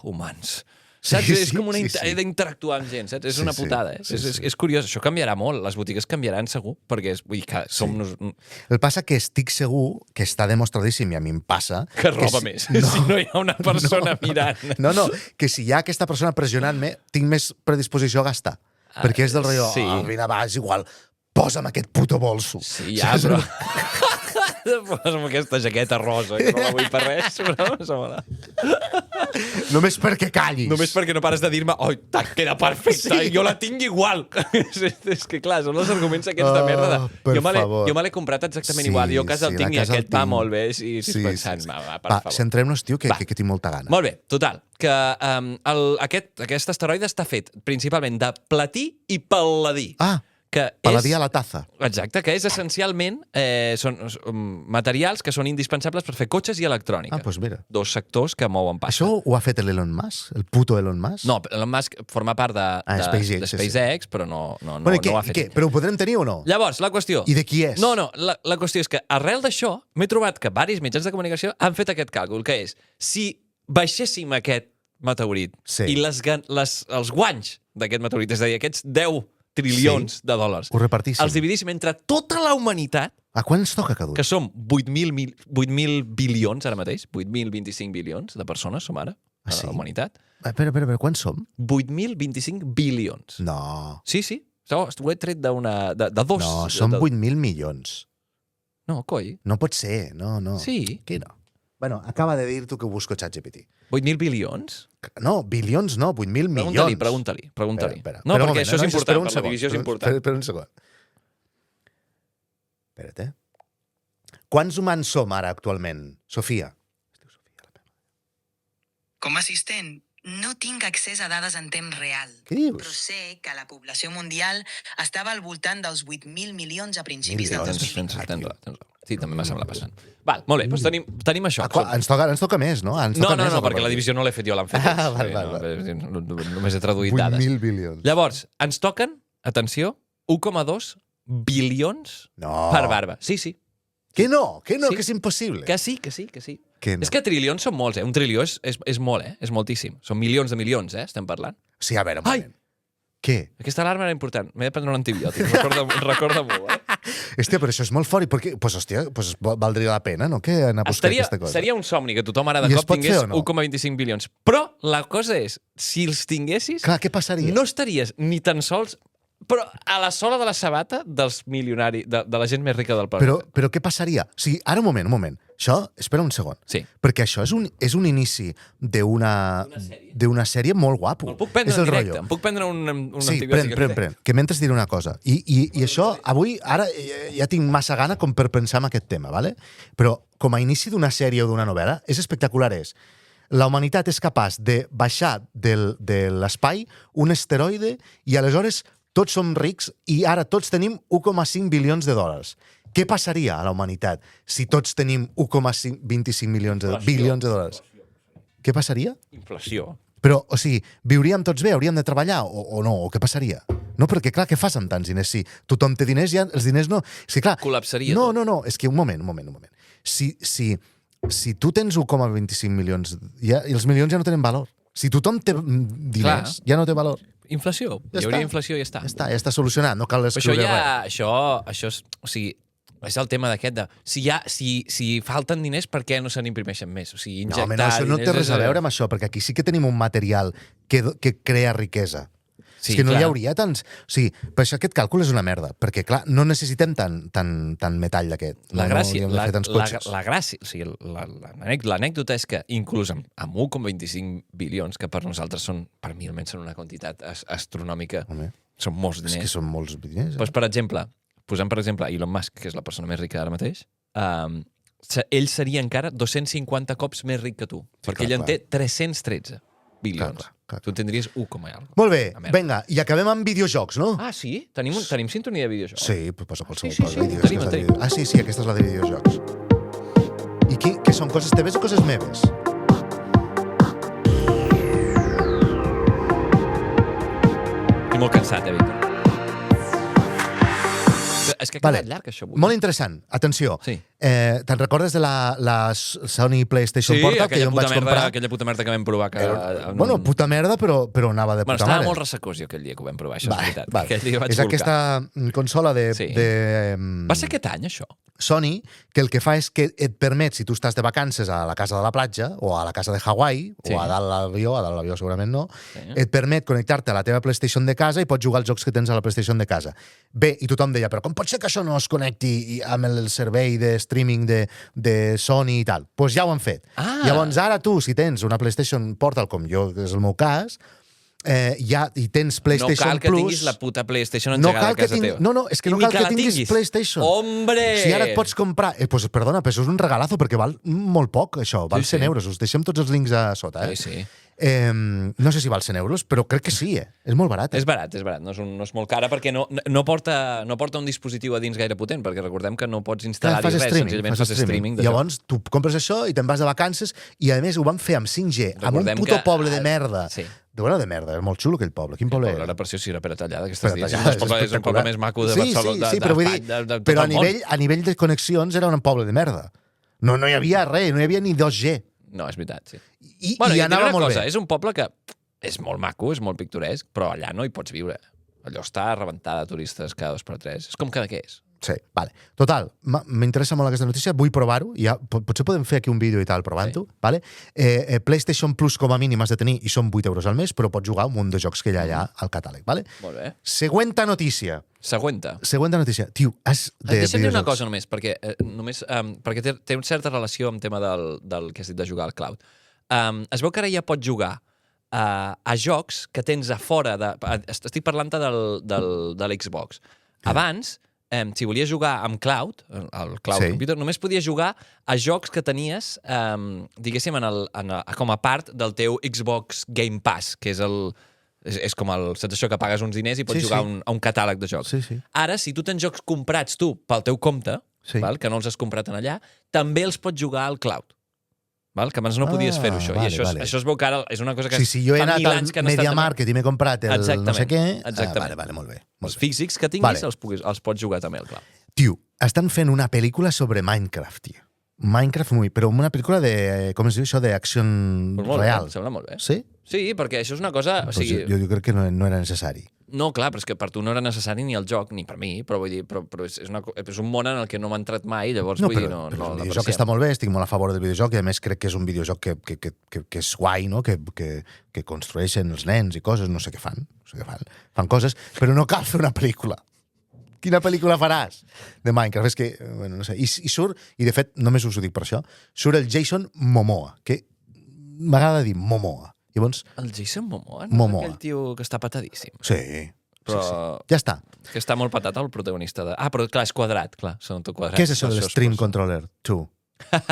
humans. Saps? És com he d'interactuar amb gent, saps? És una putada, És curiós, això canviarà molt, les botigues canviaran segur, perquè vull dir que som... El passa que estic segur que està demostradíssim, i a mi em passa... Que roba més, si no hi ha una persona mirant. No, que si hi ha aquesta persona pressionant-me, tinc més predisposició a gastar. Perquè és del rotllo, vine, va, és igual, posa'm aquest puto bolso. Sí, ja, però... Posa'm aquesta jaqueta rosa, que no la vull per res, però... Només perquè callis. Només perquè no pares de dir-me, queda perfecte, jo la tinc igual. És que, clar, són els arguments aquests de merda. Jo me l'he comprat exactament igual. Jo a casa el tinc i aquest va molt bé. I estic pensant, va, per favor. Centrem-nos, tio, que tinc molta gana. Molt bé, total, que aquest asteroide està fet principalment de platí i pal·ladí. Paladí a la taza. Exacte, que és essencialment són materials que són indispensables per fer cotxes i electrònica. Doncs mira. Dos sectors que mouen pasta. Això ho ha fet l'Elon Musk? El puto Elon Musk? No, Elon Musk forma part de SpaceX, però no ho ha fet. Però ho podrem tenir o no? Llavors, la qüestió... I de qui és? No, la qüestió és que arrel d'això m'he trobat que varis mitjans de comunicació han fet aquest càlcul, que és, si baixéssim aquest meteorit i els guanys d'aquest meteorit, és a dir, aquests 10 trilions de dòlars. Ho repartíssim. Els dividíssim entre tota la humanitat. A quan ens toca cada un? Que som 8.000 bilions ara mateix. 8.025 bilions de persones som ara, a la humanitat. Espera, quants som? 8.025 bilions. No. Sí. Ho he tret de dos. No, som 8.000 milions. No, coi. No pot ser, no. Sí. Què no? Bueno, acaba de dir tu que ho busco a ChatGPT. 8.000 bilions? No, bilions no, 8.000 milions. Pregunta-li. Espera, no, perquè això és important, per la divisió és important. Espera un segon. Espera't, Quants humans som ara actualment? Sofia. Com a assistent, no tinc accés a dades en temps real. Què dius? Però sé que la població mundial estava al voltant dels 8.000 milions a principis del 2020. Sí, també m'ha semblat passant. Val, molt bé, doncs tenim això. Ens toca més, no? No, perquè la divisió no l'he fet jo, l'han fet. Només he traduït dades. 8.000 bilions. Llavors, ens toquen, atenció, 1,2 bilions per barba. Sí. Que no, que és impossible. Que sí. Que no. És que trilions són molts, Un trilió és molt, És moltíssim. Són milions de milions, estem parlant. Sí, a veure, un moment. Què? Aquesta alarma era important. M'he de prendre un antibiòtic. Recorda-m'ho, Hòstia, però això és molt fort. Hòstia, valdria la pena, no?, que anar a buscar aquesta cosa. Seria un somni que tothom ara de cop tingués 1,25 bilions. Però la cosa és, si els tinguessis... Clar, què passaria? No estaries ni tan sols... Però a la sola de la sabata dels milionaris, de la gent més rica del planeta. Però què passaria? O sigui, ara un moment. Això, espera un segon. Sí. Perquè això és un inici d'una sèrie molt guapo. Me'l puc prendre en directe. Em puc prendre un antibiòtic. Sí, pren. Que mentre diré una cosa. I això, avui, ara ja tinc massa gana com per pensar en aquest tema, ¿vale? Però com a inici d'una sèrie o d'una novel·la, és espectacular, la humanitat és capaç de baixar de l'espai un asteroide i aleshores tots som rics i ara tots tenim 1,5 bilions de dòlars. Què passaria a la humanitat si tots tenim 1,25 bilions de dòlars? Què passaria? Inflació. Però, o sigui, viuríem tots bé? Hauríem de treballar? O no? O què passaria? No, perquè, clar, què fas amb tants diners? Si tothom té diners, ja els diners no... És que, clar... Col·lapsaria tot. No, és que un moment. Si tu tens 1,25 milions, els milions ja no tenen valor. Si tothom té diners, ja no té valor. Inflació. Hi hauria inflació i ja està. Ja està solucionat, no cal escriure res. Això és... O sigui, és el tema d'aquest de... Si falten diners, per què no se n'imprimeixen més? O sigui, injectar diners... això no té res a veure amb això, perquè aquí sí que tenim un material que crea riquesa. Sí, és que no hi hauria tants... O sigui, per això aquest càlcul és una merda, perquè, clar, no necessitem tant metall d'aquest. La gràcia, o sigui, l'anècdota és que inclús amb 1,25 bilions, que per nosaltres són, per mi almenys són una quantitat astronòmica, són molts diners. És que són molts diners. Doncs, per exemple, posem per exemple Elon Musk, que és la persona més rica ara mateix, ell seria encara 250 cops més ric que tu, perquè ell en té 313 bilions. Tu en tindries 1, Molt bé, vinga, i acabem amb videojocs, no? Ah, sí? Tenim sintonia de videojocs? Sí, posa qualsevol cosa. Tenim. Ah, sí, aquesta és la de videojocs. I què són, coses teves o coses meves? Estic molt cansat, Víctor. És que ha quedat llarg, això. Molt interessant. Atenció. Te'n recordes de la Sony PlayStation Portal que jo em vaig comprar? Sí, aquella puta merda que vam provar. Bueno, puta merda, però anava de puta mare. Estava molt ressecós jo aquell dia que ho vam provar, això és veritat. Aquell dia vaig és aquesta consola de... Va ser aquest any, això? Sony, que el que fa és que et permet, si tu estàs de vacances a la casa de la platja, o a la casa de Hawaii, o a dalt l'avió segurament no, et permet connectar-te a la teva PlayStation de casa i pots jugar als jocs que tens a la PlayStation de casa. Bé, i tothom deia, però com pot ser que això no es connecti amb el servei de streaming de Sony i tal? Doncs ja ho han fet. Llavors ara tu, si tens una PlayStation Portal, com jo, que és el meu cas, ja hi tens PlayStation Plus... No cal que tinguis la puta PlayStation engegada a casa teva. No, és que no cal que tinguis PlayStation. Hombre! Si ara et pots comprar... Pues perdona, però això és un regalazo, perquè val molt poc, això. Val 100 euros. Us deixem tots els links a sota, Sí. No sé si val 100 euros, però crec que sí, És molt barat. És barat. No és molt cara, perquè no porta un dispositiu a dins gaire potent, perquè recordem que no pots instal·lar-hi res, senzillament fas streaming. Llavors, tu compres això i te'n vas de vacances, i a més ho van fer amb 5G, amb un puto poble de merda. Sí. Bueno, de merda, és molt xulo aquell poble. Quin poble era? Era preciós, era Peratallada, aquestes dies. És un poble més maco de Barcelona. Sí, però vull dir, però a nivell de connexions era un poble de merda. No hi havia res, no hi havia ni 2G. No, és veritat, sí. I anava molt bé. És un poble que és molt maco, és molt pictoresc, però allà no hi pots viure. Allò està rebentada de turistes cada 2x3. És com Cadaqués. Sí, vale. Total, m'interessa molt aquesta notícia, vull provar-ho, potser podem fer aquí un vídeo i tal provant-ho, vale? PlayStation Plus com a mínim has de tenir, i són 8 euros al mes, però pots jugar un munt de jocs que hi ha allà al catàleg, vale? Molt bé. Següenta notícia. Següenta notícia. Tio, deixa'm dir una cosa només, perquè té una certa relació amb el tema del que has dit de jugar al cloud. Es veu que ara ja pots jugar a jocs que tens a fora de... Estic parlant-te de l'Xbox. Abans, si volies jugar amb cloud, el cloud computer, només podies jugar a jocs que tenies, diguéssim, com a part del teu Xbox Game Pass, que és com saps això, que pagues uns diners i pots jugar a un catàleg de jocs. Ara, si tu tens jocs comprats tu pel teu compte, que no els has comprat en allà, també els pots jugar al cloud. Que abans no podies fer-ho, això. I això es veu que ara és una cosa que si jo he anat al MediaMarkt i m'he comprat el no sé què... Exactament. Vale, molt bé. Els físics que tinguis els pots jugar també al cloud. Tio, estan fent una pel·lícula sobre Minecraft, tio. Minecraft, però una pel·lícula de... Com es diu això? D'acció real. Em sembla molt bé. Sí? Sí, perquè això és una cosa... Jo crec que no era necessari. No, clar, però és que per tu no era necessari ni el joc, ni per mi, però vull dir, però és un món en el que no m'ha entrat mai, llavors vull dir, no el videojoc està molt bé, estic molt a favor del videojoc, i a més crec que és un videojoc que és guai, no? Que construeixen els nens i coses, no sé què fan. Fan coses, però no cal fer una pel·lícula. Quina pel·lícula faràs de Minecraft? És que, bueno, no sé, i surt, i de fet, només us ho dic per això, surt el Jason Momoa, que m'agrada dir Momoa. Llavors, el Jason Momoa? No és aquell tio que està patadíssim. Sí. Ja està. Que està molt patat el protagonista de... però clar, és quadrat, clar. Són tot quadrat. Què és això de l'Stream Controller 2?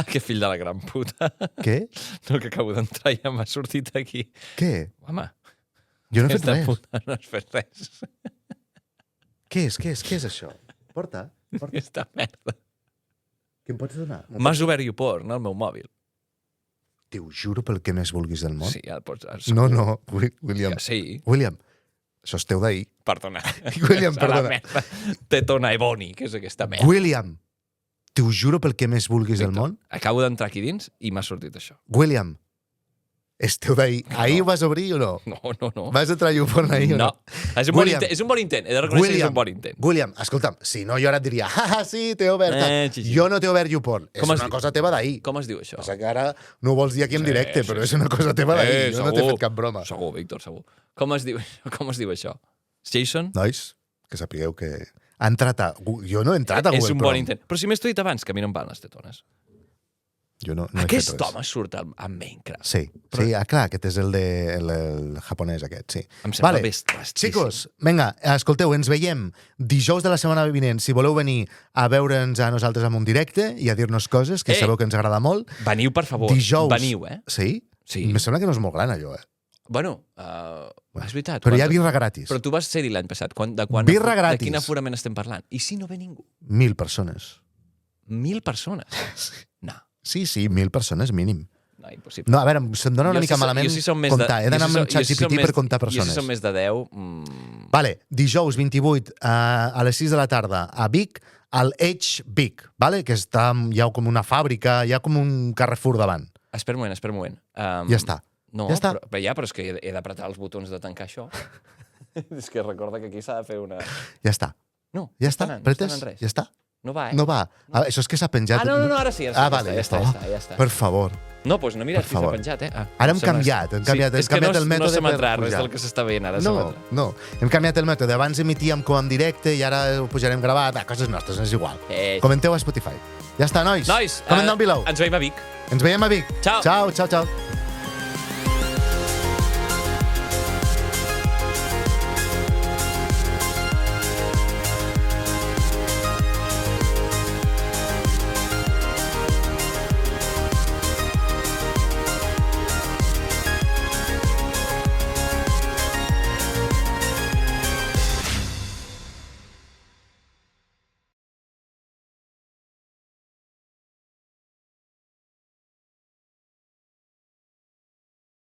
Que fill de la gran puta. Què? No, que acabo d'entrar i ja m'ha sortit aquí. Què? Home. Jo no he fet res. Puta, no has fet res. Què és això? Porta. Aquesta merda. Què em pots donar? M'has obert YouPorn, no, el meu mòbil. T'ho juro pel que més vulguis del món. Sí, ja el pots... No, William. Sí. William, això és teu d'ahir. Perdona. William, perdona. Tetona Ebony, que és aquesta merda. William, t'ho juro pel que més vulguis del món. Acabo d'entrar aquí dins i m'ha sortit això. William, és teu d'ahir. Ahir ho vas obrir o no? No. Vas entrar a YouPorn ahir o no? És un bon intent. He de reconèixer que és un bon intent. William, escolta'm, si no jo ara et diria sí, t'he obert. Jo no t'he obert YouPorn. És una cosa teva d'ahir. Com es diu això? O sigui que ara no ho vols dir aquí en directe, però és una cosa teva d'ahir. Jo no t'he fet cap broma. Segur, Víctor, segur. Com es diu això? Jason? Nois, que sapigueu que ha entrat a... Jo no he entrat a Google Chrome. És un bon intent. Però si m'he dit abans que a mi no em van les tetones. Jo no he fet res. Aquest home surt a Minecraft. Sí, clar, aquest és el japonès aquest, sí. Em sembla bastíssim. Chicos, vinga, escolteu, ens veiem dijous de la setmana vinent. Si voleu venir a veure'ns a nosaltres en un directe i a dir-nos coses, que sabeu que ens agrada molt. Veniu, per favor. Dijous. Veniu, Sí? Em sembla que no és molt gran, allò, Bueno, és veritat. Però hi ha birra gratis. Però tu vas ser-hi l'any passat. Birra gratis. De quin aforament estem parlant? I si no ve ningú? 1.000 persones. 1.000 persones? No. Sí, 1.000 persones mínim. No, impossible. No, a veure, se'm dona una mica malament comptar. He d'anar amb un ChatGPT per comptar persones. Jo si som més de 10... Vale, dijous 28 a les 6 de la tarda a Vic, al Edge Vic, vale? Que hi ha com una fàbrica, hi ha com un Carrefour davant. Espera un moment. Ja està. No, ja està. Però és que he d'apretar els botons de tancar això. És que recorda que aquí s'ha de fer una... Ja està. No, ja està. Pretes? Ja està. No va, No va. Ah, això és que s'ha penjat. No, ara sí. Vale, ja està. Per favor. No, doncs no mires si s'ha penjat, Ara hem canviat el mètode. No se m'entrà res del que s'està veient ara. No. Hem canviat el mètode. Abans emitíem com en directe i ara ho pujarem gravat. Coses nostres, és igual. Comenteu a Spotify. Ja està, nois. Nois, Comment down below. ens veiem a Vic. Ens veiem a Vic. Ciao. Ciao.